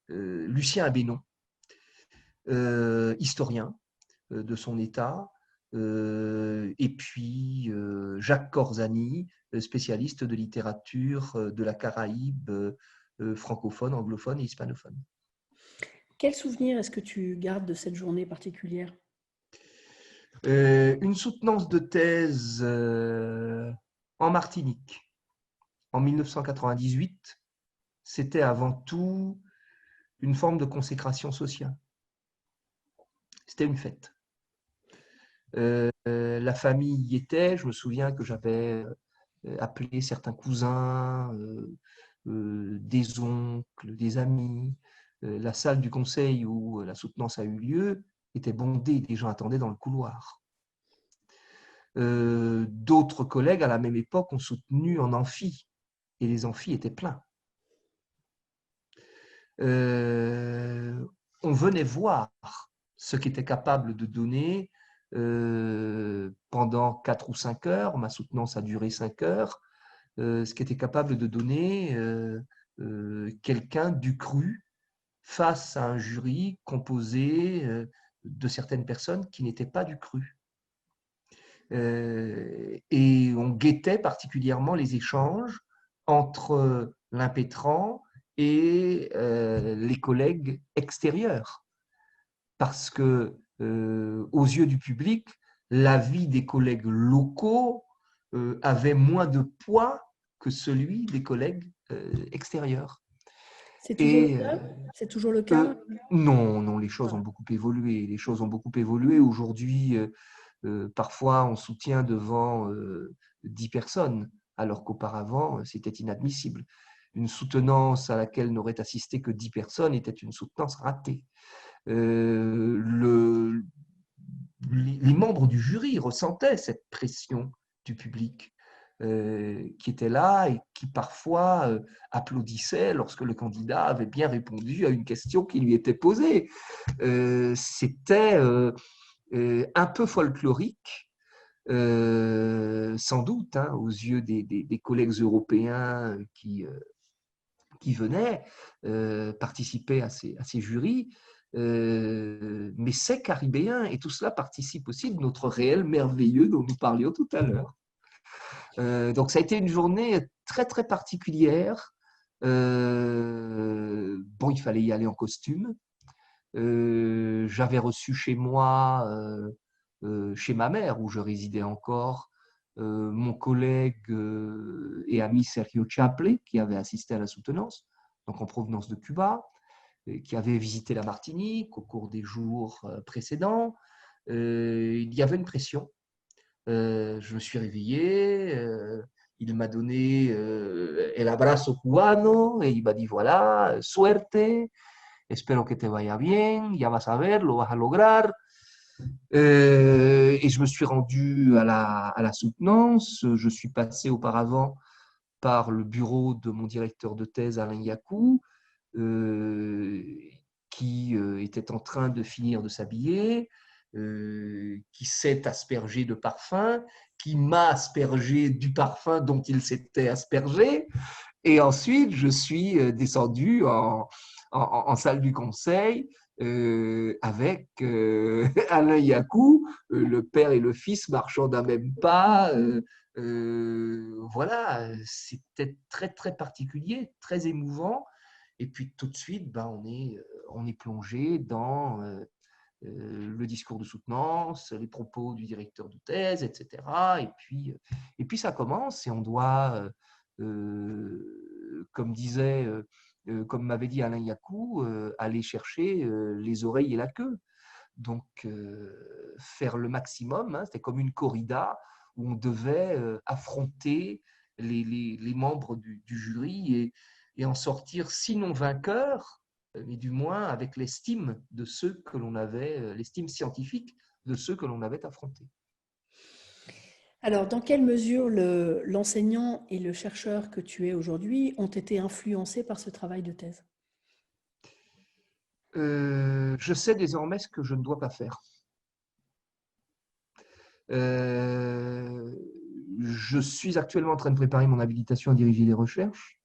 Lucien Abénon, historien de son état, et puis Jacques Corzani, spécialiste de littérature de la Caraïbe francophone, anglophone et hispanophone. Quel souvenir est-ce que tu gardes de cette journée particulière? Une soutenance de thèse en Martinique en 1998, c'était avant tout une forme de consécration sociale. C'était une fête. La famille y était. Je me souviens que j'avais appelé certains cousins, des oncles, des amis. La salle du conseil où la soutenance a eu lieu était bondée. Des gens attendaient dans le couloir. D'autres collègues à la même époque ont soutenu en amphi, et les amphis étaient pleins. On venait voir ce qu'était capable de donner pendant 4 ou 5 heures, ma soutenance a duré 5 heures, ce qu'était capable de donner quelqu'un du cru face à un jury composé de certaines personnes qui n'étaient pas du cru. Et on guettait particulièrement les échanges entre l'impétrant et les collègues extérieurs. Parce que, aux yeux du public, l'avis des collègues locaux avait moins de poids que celui des collègues extérieurs. C'est toujours le Et cas? C'est toujours le euh, cas? non, non, les choses ont Voilà. beaucoup évolué. Les choses ont beaucoup évolué. Aujourd'hui, parfois, on soutient devant 10 personnes, alors qu'auparavant, c'était inadmissible. Une soutenance à laquelle n'auraient assisté que 10 personnes était une soutenance ratée. Le, les membres du jury ressentaient cette pression du public qui était là et qui parfois applaudissait lorsque le candidat avait bien répondu à une question qui lui était posée. C'était un peu folklorique, sans doute, hein, aux yeux des collègues européens qui venaient participer à ces jurys. Mais c'est caribéen et tout cela participe aussi de notre réel merveilleux dont nous parlions tout à l'heure. Donc ça a été une journée très très particulière. Bon, il fallait y aller en costume. J'avais reçu chez moi, chez ma mère où je résidais encore, mon collègue et ami Sergio Chaple qui avait assisté à la soutenance, donc en provenance de Cuba, qui avait visité la Martinique au cours des jours précédents. Il y avait une pression. Je me suis réveillé, il m'a donné el abrazo cubano et il m'a dit voilà, suerte, espero que te vaya bien, ya vas a ver, lo vas a lograr. Et je me suis rendu à la soutenance. Je suis passé auparavant par le bureau de mon directeur de thèse, Alain Yakou, qui était en train de finir de s'habiller, qui s'est aspergé de parfum, qui m'a aspergé du parfum dont il s'était aspergé. Et ensuite, je suis descendu en salle du conseil avec Alain Yakou, le père et le fils marchant d'un même pas. Voilà, c'était très, très particulier, très émouvant. Et puis tout de suite, ben, on est plongé dans le discours de soutenance, les propos du directeur de thèse, etc. Et puis ça commence et on doit, comme disait, comme m'avait dit Alain Yakou, aller chercher les oreilles et la queue. Donc faire le maximum, hein, c'était comme une corrida où on devait affronter les membres du jury et en sortir sinon vainqueur, mais du moins avec l'estime de ceux que l'on avait, l'estime scientifique de ceux que l'on avait affrontés. Alors, dans quelle mesure l'enseignant et le chercheur que tu es aujourd'hui ont été influencés par ce travail de thèse? Je sais désormais ce que je ne dois pas faire. Je suis actuellement en train de préparer mon habilitation à diriger des recherches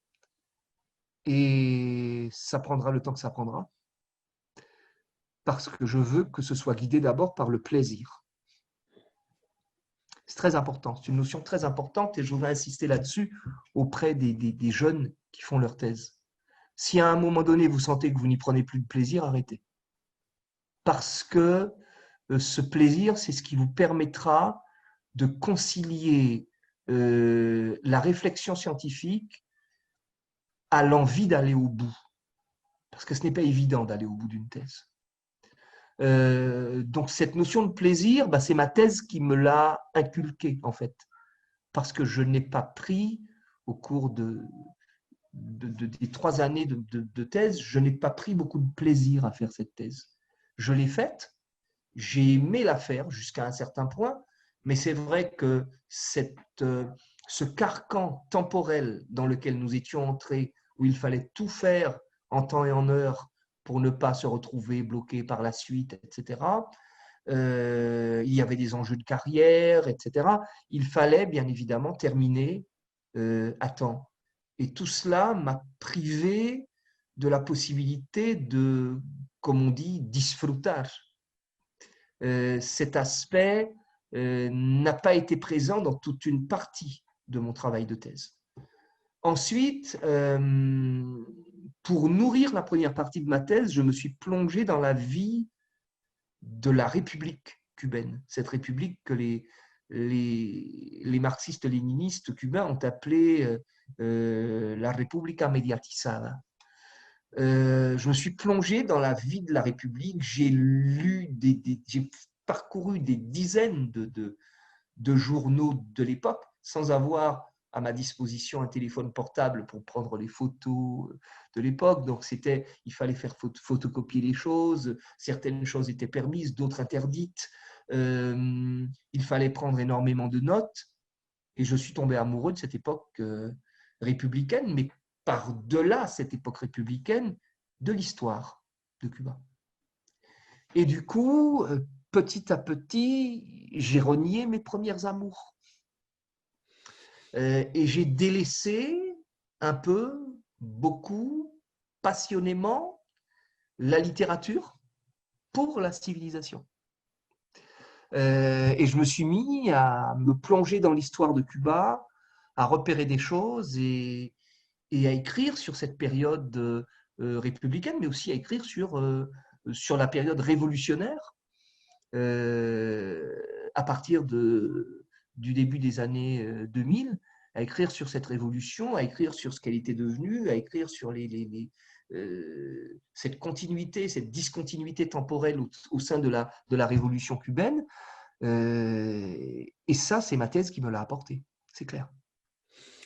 et ça prendra le temps que ça prendra parce que je veux que ce soit guidé d'abord par le plaisir. C'est très important, c'est une notion très importante et je voudrais insister là-dessus auprès des jeunes qui font leur thèse. Si à un moment donné vous sentez que vous n'y prenez plus de plaisir, arrêtez. Parce que ce plaisir, c'est ce qui vous permettra de concilier la réflexion scientifique à l'envie d'aller au bout. Parce que ce n'est pas évident d'aller au bout d'une thèse. Donc cette notion de plaisir, bah, c'est ma thèse qui me l'a inculquée en fait. Parce que je n'ai pas pris au cours des 3 années de thèse, je n'ai pas pris beaucoup de plaisir à faire cette thèse. Je l'ai faite, j'ai aimé la faire jusqu'à un certain point, mais c'est vrai que ce carcan temporel dans lequel nous étions entrés, où il fallait tout faire en temps et en heure pour ne pas se retrouver bloqué par la suite, etc., il y avait des enjeux de carrière, etc. Il fallait bien évidemment terminer à temps. Et tout cela m'a privé de la possibilité de, comme on dit, disfrutar. Cet aspect n'a pas été présent dans toute une partie de mon travail de thèse. Ensuite, pour nourrir la première partie de ma thèse, je me suis plongé dans la vie de la République cubaine, cette république que les marxistes-léninistes cubains ont appelée la República Mediatizada. je me suis plongé dans la vie de la République. J'ai lu, j'ai parcouru des dizaines de journaux de l'époque sans avoir à ma disposition un téléphone portable pour prendre les photos de l'époque. Donc, il fallait faire photocopier les choses. Certaines choses étaient permises, d'autres interdites. Il fallait prendre énormément de notes. Et je suis tombé amoureux de cette époque républicaine, mais par-delà cette époque républicaine, de l'histoire de Cuba. Et du coup, petit à petit, j'ai renié mes premières amours. Et j'ai délaissé un peu, beaucoup, passionnément, la littérature pour la civilisation. Et je me suis mis à me plonger dans l'histoire de Cuba, à repérer des choses et à écrire sur cette période républicaine, mais aussi à écrire sur la période révolutionnaire à partir du début des années 2000, à écrire sur cette révolution, à écrire sur ce qu'elle était devenue, à écrire sur cette continuité, cette discontinuité temporelle au sein de la révolution cubaine. Et ça, c'est ma thèse qui me l'a apporté, c'est clair.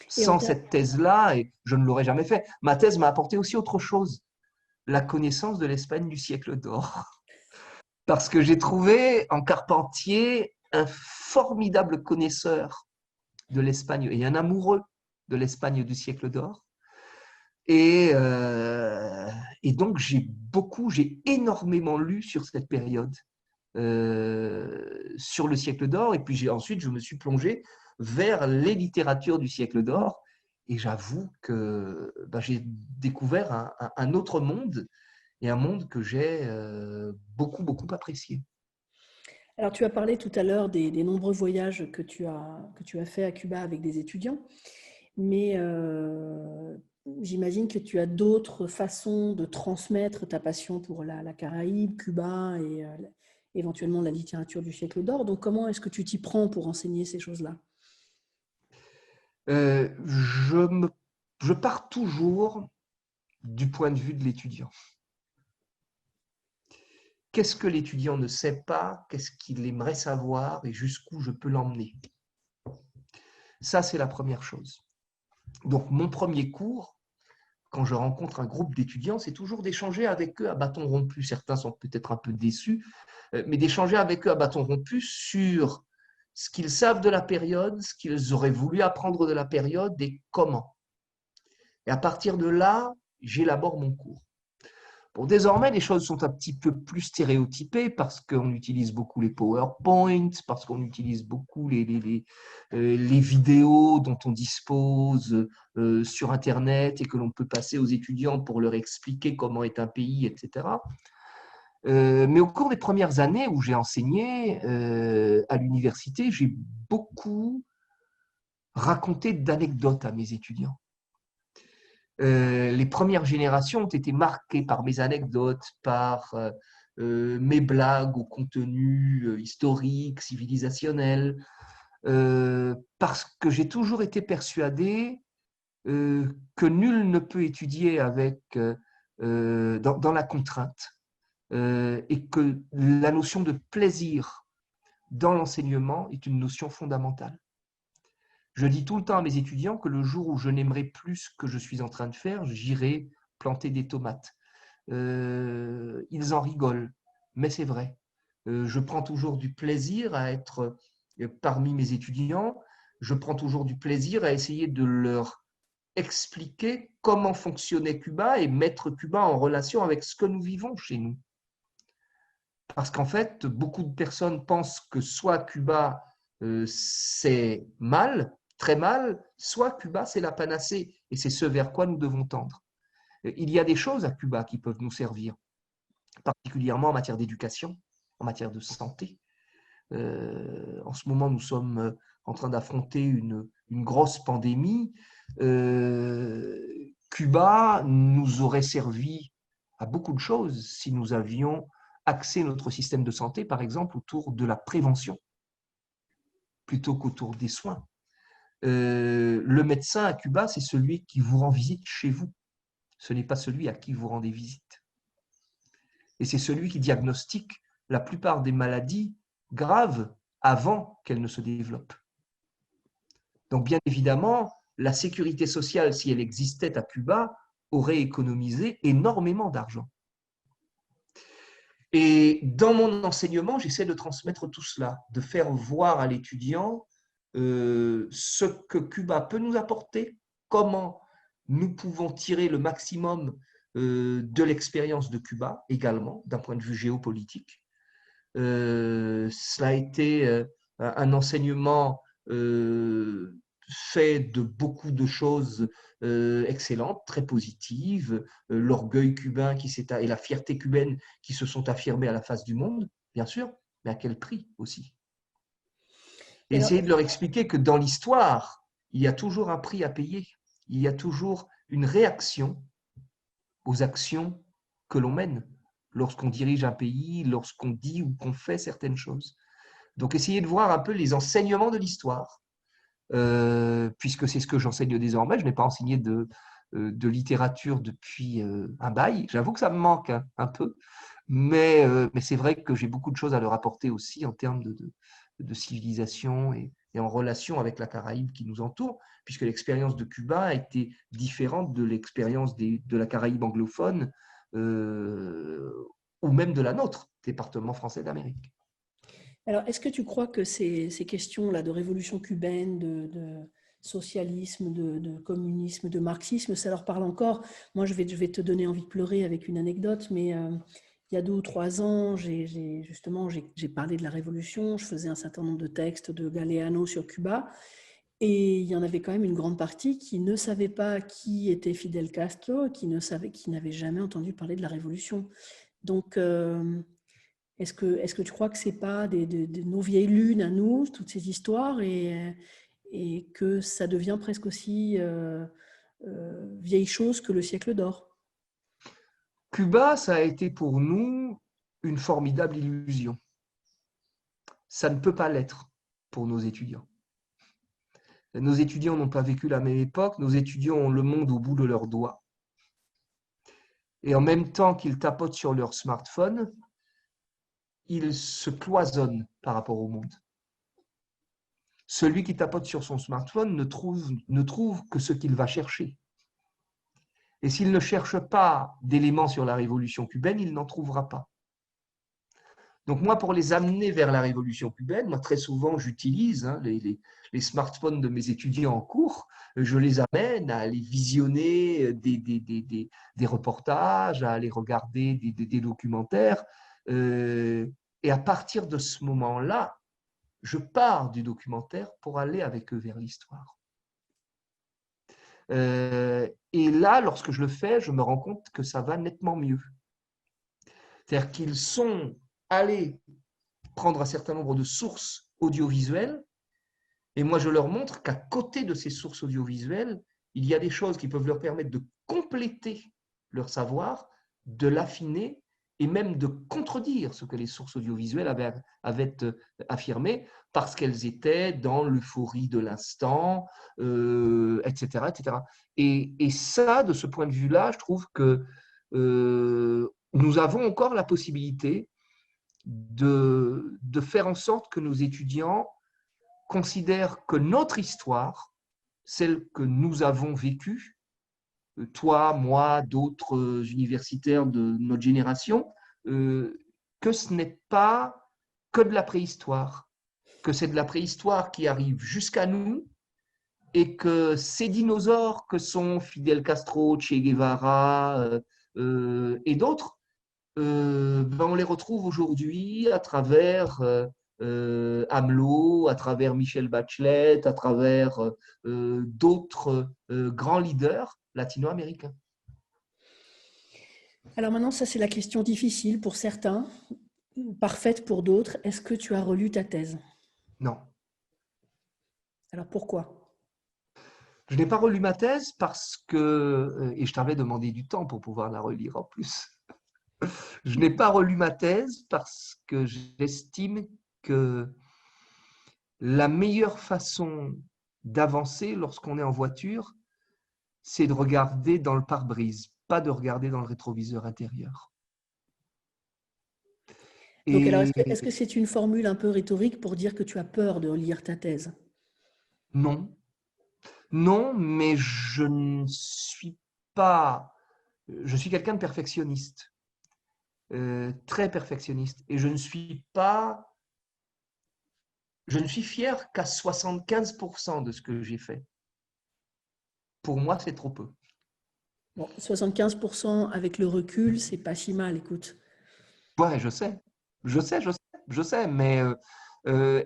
Sans cette thèse-là, et je ne l'aurais jamais fait. Ma thèse m'a apporté aussi autre chose, la connaissance de l'Espagne du siècle d'or. Parce que j'ai trouvé en Carpentier un formidable connaisseur de l'Espagne et un amoureux de l'Espagne du siècle d'or. Et donc, j'ai énormément lu sur cette période, sur le siècle d'or. Et puis ensuite, je me suis plongé vers les littératures du siècle d'or. Et j'avoue que j'ai découvert un autre monde, et un monde que j'ai beaucoup, beaucoup apprécié. Alors, tu as parlé tout à l'heure des nombreux voyages que tu as fait à Cuba avec des étudiants, mais j'imagine que tu as d'autres façons de transmettre ta passion pour la Caraïbe, Cuba et éventuellement la littérature du siècle d'or. Donc, comment est-ce que tu t'y prends pour enseigner ces choses-là? Je pars toujours du point de vue de l'étudiant. Qu'est-ce que l'étudiant ne sait pas? Qu'est-ce qu'il aimerait savoir et jusqu'où je peux l'emmener? Ça, c'est la première chose. Donc, mon premier cours, quand je rencontre un groupe d'étudiants, c'est toujours d'échanger avec eux à bâton rompu. Certains sont peut-être un peu déçus, mais d'échanger avec eux à bâton rompu sur ce qu'ils savent de la période, ce qu'ils auraient voulu apprendre de la période et comment. Et à partir de là, j'élabore mon cours. Bon, désormais, les choses sont un petit peu plus stéréotypées parce qu'on utilise beaucoup les PowerPoint, parce qu'on utilise beaucoup les vidéos dont on dispose sur Internet et que l'on peut passer aux étudiants pour leur expliquer comment est un pays, etc. Mais au cours des premières années où j'ai enseigné à l'université, j'ai beaucoup raconté d'anecdotes à mes étudiants. Les premières générations ont été marquées par mes anecdotes, par mes blagues au contenu historique, civilisationnel, parce que j'ai toujours été persuadé que nul ne peut étudier dans la contrainte, et que la notion de plaisir dans l'enseignement est une notion fondamentale. Je dis tout le temps à mes étudiants que le jour où je n'aimerai plus ce que je suis en train de faire, j'irai planter des tomates. Ils en rigolent, mais c'est vrai. Je prends toujours du plaisir à être parmi mes étudiants. Je prends toujours du plaisir à essayer de leur expliquer comment fonctionnait Cuba et mettre Cuba en relation avec ce que nous vivons chez nous. Parce qu'en fait, beaucoup de personnes pensent que soit Cuba, c'est mal, très mal, soit Cuba, c'est la panacée. Et c'est ce vers quoi nous devons tendre. Il y a des choses à Cuba qui peuvent nous servir, particulièrement en matière d'éducation, en matière de santé. En ce moment, nous sommes en train d'affronter une grosse pandémie. Cuba nous aurait servi à beaucoup de choses si nous avions axé notre système de santé, par exemple, autour de la prévention, plutôt qu'autour des soins. Le médecin à Cuba, c'est celui qui vous rend visite chez vous. ce n'est pas celui à qui vous rendez visite. Et c'est celui qui diagnostique la plupart des maladies graves avant qu'elles ne se développent. Donc, bien évidemment, la sécurité sociale, si elle existait à Cuba, aurait économisé énormément d'argent. Et dans mon enseignement, j'essaie de transmettre tout cela, de faire voir à l'étudiant ce que Cuba peut nous apporter, comment nous pouvons tirer le maximum de l'expérience de Cuba également, d'un point de vue géopolitique. Cela a été un enseignement fait de beaucoup de choses excellentes, très positives, l'orgueil cubain et la fierté cubaine qui se sont affirmés à la face du monde, bien sûr, mais à quel prix aussi. Et Alors, essayer de leur expliquer que dans l'histoire, il y a toujours un prix à payer, il y a toujours une réaction aux actions que l'on mène lorsqu'on dirige un pays, lorsqu'on dit ou qu'on fait certaines choses. Donc, essayer de voir un peu les enseignements de l'histoire, puisque c'est ce que j'enseigne désormais. Je n'ai pas enseigné de littérature depuis un bail. J'avoue que ça me manque un peu, mais c'est vrai que j'ai beaucoup de choses à leur apporter aussi en termes de civilisation et en relation avec la Caraïbe qui nous entoure, puisque l'expérience de Cuba a été différente de l'expérience de la Caraïbe anglophone ou même de la nôtre, département français d'Amérique. alors, est-ce que tu crois que ces questions-là de révolution cubaine, de socialisme, de communisme, de marxisme, ça leur parle encore? Moi, je vais te donner envie de pleurer avec une anecdote, mais il y a 2 ou 3 ans, j'ai parlé de la révolution, je faisais un certain nombre de textes de Galeano sur Cuba, et il y en avait quand même une grande partie qui ne savait pas qui était Fidel Castro, qui n'avait jamais entendu parler de la révolution. Donc, est-ce que tu crois que ce n'est pas de nos vieilles lunes à nous, toutes ces histoires, et que ça devient presque aussi vieille chose que le siècle d'or? Cuba, ça a été pour nous une formidable illusion. Ça ne peut pas l'être pour nos étudiants. Nos étudiants n'ont pas vécu la même époque, nos étudiants ont le monde au bout de leurs doigts. Et en même temps qu'ils tapotent sur leur smartphone, ils se cloisonnent par rapport au monde. Celui qui tapote sur son smartphone ne trouve que ce qu'il va chercher. Et s'il ne cherche pas d'éléments sur la révolution cubaine, il n'en trouvera pas. Donc moi, pour les amener vers la révolution cubaine, moi, très souvent, j'utilise les smartphones de mes étudiants en cours. Je les amène à aller visionner des reportages, à aller regarder des documentaires. Et à partir de ce moment-là, je pars du documentaire pour aller avec eux vers l'histoire. Et là, lorsque je le fais, je me rends compte que ça va nettement mieux. C'est-à-dire qu'ils sont allés prendre un certain nombre de sources audiovisuelles, et moi je leur montre qu'à côté de ces sources audiovisuelles, il y a des choses qui peuvent leur permettre de compléter leur savoir, de l'affiner et même de contredire ce que les sources audiovisuelles avaient affirmé parce qu'elles étaient dans l'euphorie de l'instant, etc., etc. Et ça, de ce point de vue-là, je trouve que nous avons encore la possibilité de faire en sorte que nos étudiants considèrent que notre histoire, celle que nous avons vécue, toi, moi, d'autres universitaires de notre génération, que ce n'est pas que de la préhistoire, que c'est de la préhistoire qui arrive jusqu'à nous et que ces dinosaures que sont Fidel Castro, Che Guevara et d'autres, on les retrouve aujourd'hui à travers AMLO, à travers Michelle Bachelet, à travers d'autres grands leaders latino-américains. Alors maintenant, ça c'est la question difficile pour certains, parfaite pour d'autres. Est-ce que tu as relu ta thèse? Non. Alors pourquoi? Je n'ai pas relu ma thèse parce que, et je t'avais demandé du temps pour pouvoir la relire en plus, je n'ai pas relu ma thèse parce que j'estime que la meilleure façon d'avancer lorsqu'on est en voiture, c'est de regarder dans le pare-brise, pas de regarder dans le rétroviseur intérieur. Donc, alors, Et est-ce que c'est une formule un peu rhétorique pour dire que tu as peur de lire ta thèse? non, non, mais je ne suis pas, je suis quelqu'un de perfectionniste, très perfectionniste, et je ne suis fier qu'à 75% de ce que j'ai fait. Pour moi, c'est trop peu. Bon, 75% avec le recul, c'est pas si mal, écoute. Ouais, je sais, mais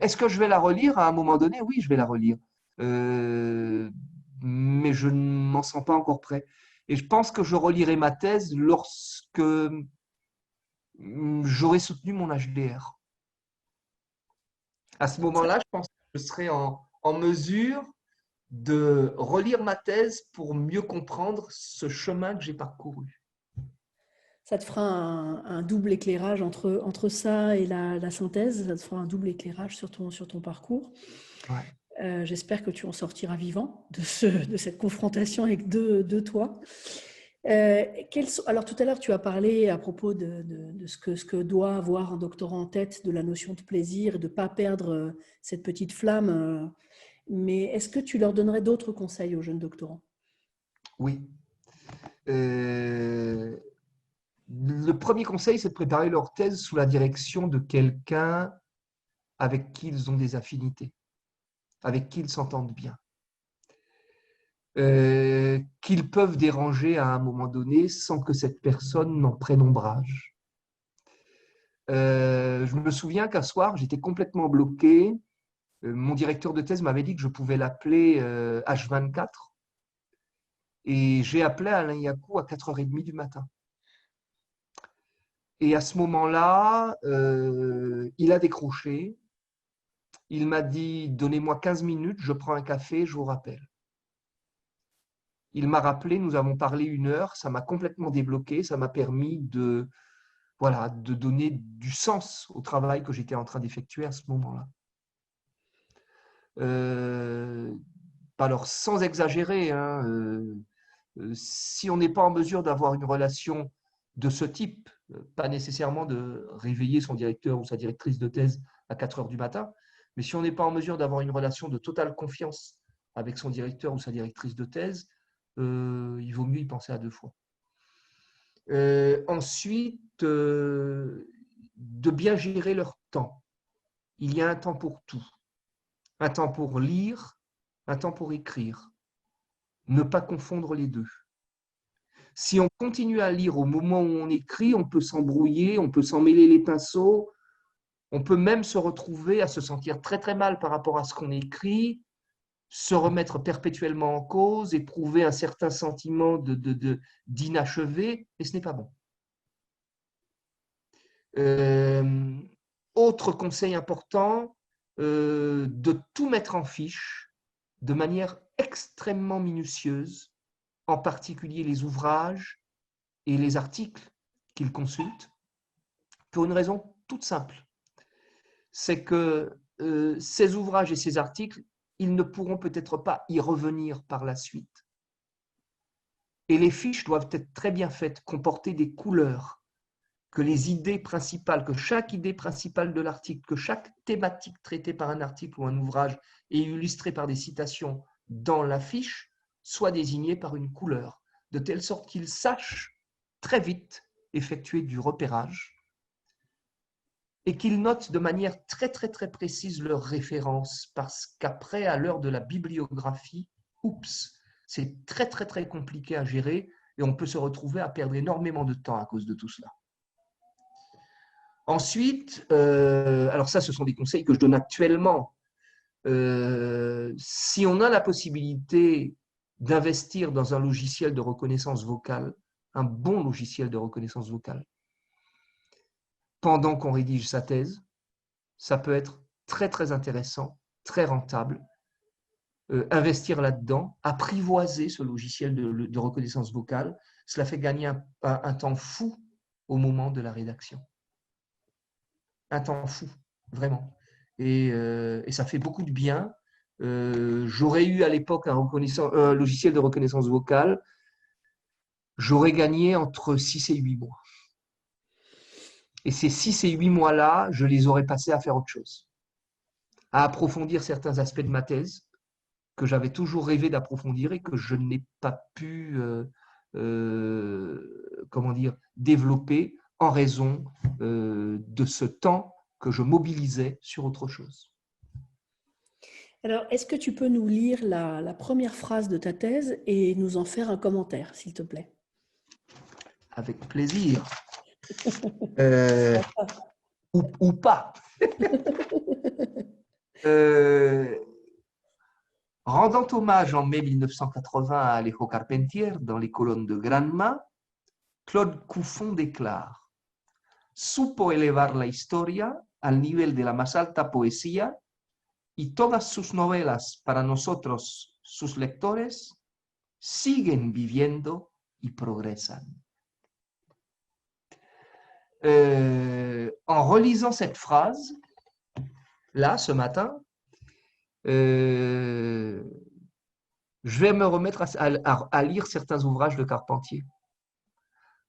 est-ce que je vais la relire à un moment donné? Oui, je vais la relire. Euh, mais je ne m'en sens pas encore prêt. Et je pense que je relirai ma thèse lorsque j'aurai soutenu mon HDR. À ce Ça, moment-là, je pense que je serai en mesure de relire ma thèse pour mieux comprendre ce chemin que j'ai parcouru. ça te fera un double éclairage entre ça et la synthèse. Ça te fera un double éclairage sur ton parcours. Ouais. J'espère que tu en sortiras vivant de cette confrontation avec deux toi. Alors tout à l'heure, tu as parlé à propos de ce que doit avoir un doctorant en tête, de la notion de plaisir et de ne pas perdre cette petite flamme. Mais est-ce que tu leur donnerais d'autres conseils aux jeunes doctorants? Oui. Euh, le premier conseil, c'est de préparer leur thèse sous la direction de quelqu'un avec qui ils ont des affinités, avec qui ils s'entendent bien, qu'ils peuvent déranger à un moment donné sans que cette personne n'en prenne ombrage. Je me souviens qu'un soir, j'étais complètement bloqué. Mon directeur de thèse m'avait dit que je pouvais l'appeler H24 et j'ai appelé Alain Yakou à 4h30 du matin. Et à ce moment-là, il a décroché. Il m'a dit, donnez-moi 15 minutes, je prends un café, je vous rappelle. Il m'a rappelé, nous avons parlé 1 heure, ça m'a complètement débloqué, ça m'a permis voilà, de donner du sens au travail que j'étais en train d'effectuer à ce moment-là. Alors, sans exagérer, hein, si on n'est pas en mesure d'avoir une relation de ce type, pas nécessairement de réveiller son directeur ou sa directrice de thèse à 4 heures du matin, mais si on n'est pas en mesure d'avoir une relation de totale confiance avec son directeur ou sa directrice de thèse, il vaut mieux y penser à 2 fois. Ensuite, de bien gérer leur temps. Il y a un temps pour tout. Un temps pour lire, un temps pour écrire. Ne pas confondre les deux. Si on continue à lire au moment où on écrit, on peut s'embrouiller, on peut s'en mêler les pinceaux, on peut même se retrouver à se sentir très très mal par rapport à ce qu'on écrit, se remettre perpétuellement en cause, éprouver un certain sentiment d'inachevé, et ce n'est pas bon. Autre conseil important, de tout mettre en fiche de manière extrêmement minutieuse, en particulier les ouvrages et les articles qu'il consulte, pour une raison toute simple. C'est que ces ouvrages et ces articles, ils ne pourront peut-être pas y revenir par la suite. Et les fiches doivent être très bien faites, comporter des couleurs, que les idées principales, que chaque idée principale de l'article, que chaque thématique traitée par un article ou un ouvrage et illustrée par des citations dans la fiche soit désignée par une couleur, de telle sorte qu'ils sachent très vite effectuer du repérage et qu'ils notent de manière très très très précise leurs références, parce qu'après, à l'heure de la bibliographie, oups, c'est très très très compliqué à gérer et on peut se retrouver à perdre énormément de temps à cause de tout cela. Ensuite, alors ça, ce sont des conseils que je donne actuellement. Si on a la possibilité d'investir dans un logiciel de reconnaissance vocale, un bon logiciel de reconnaissance vocale, pendant qu'on rédige sa thèse, ça peut être très très intéressant, très rentable. Investir là-dedans, apprivoiser ce logiciel de reconnaissance vocale, cela fait gagner un temps fou au moment de la rédaction. Un temps fou, vraiment. Et ça fait beaucoup de bien. J'aurais eu à l'époque un logiciel de reconnaissance vocale. j'aurais gagné entre 6 et 8 mois. Et ces 6 et 8 mois-là, je les aurais passés à faire autre chose, à approfondir certains aspects de ma thèse que j'avais toujours rêvé d'approfondir et que je n'ai pas pu comment dire, développer en raison de ce temps que je mobilisais sur autre chose. Alors, est-ce que tu peux nous lire la première phrase de ta thèse et nous en faire un commentaire, s'il te plaît? Avec plaisir. Euh, ou pas. Rendant hommage en mai 1980 à Alejo Carpentier dans les colonnes de Granma, Claude Couffon déclare: Supo elevar la historia al nivel de la más alta poesía y todas sus novelas para nosotros, sus lectores, siguen viviendo y progresan. En relisant cette phrase, là, ce matin, je vais me remettre à lire certains ouvrages de Carpentier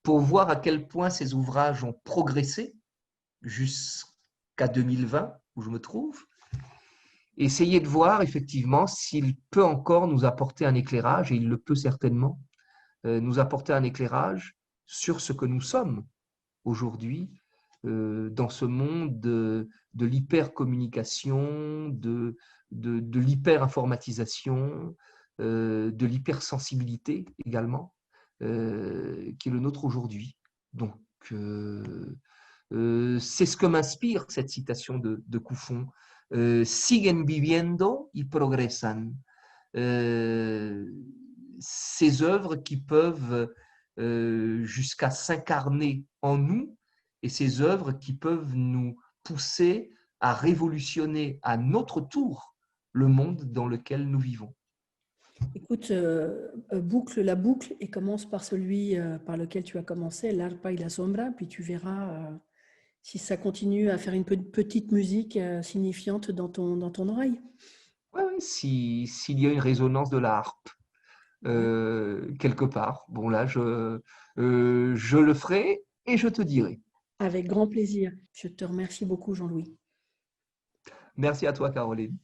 pour voir à quel point ces ouvrages ont progressé jusqu'à 2020, où je me trouve, essayer de voir effectivement s'il peut encore nous apporter un éclairage, et il le peut certainement, nous apporter un éclairage sur ce que nous sommes aujourd'hui dans ce monde de l'hypercommunication, de l'hyperinformatisation, de l'hypersensibilité également, qui est le nôtre aujourd'hui. Donc, c'est ce que m'inspire cette citation de Couffon. Siguen viviendo y progresan. Ces œuvres qui peuvent jusqu'à s'incarner en nous et ces œuvres qui peuvent nous pousser à révolutionner à notre tour le monde dans lequel nous vivons. Écoute, boucle la boucle et commence par celui par lequel tu as commencé, l'arpa y la sombra, puis tu verras si ça continue à faire une petite musique signifiante dans ton oreille. Oui, s'il y a une résonance de la harpe quelque part, bon là, je le ferai et je te dirai. Avec grand plaisir. Je te remercie beaucoup, Jean-Louis. Merci à toi, Caroline.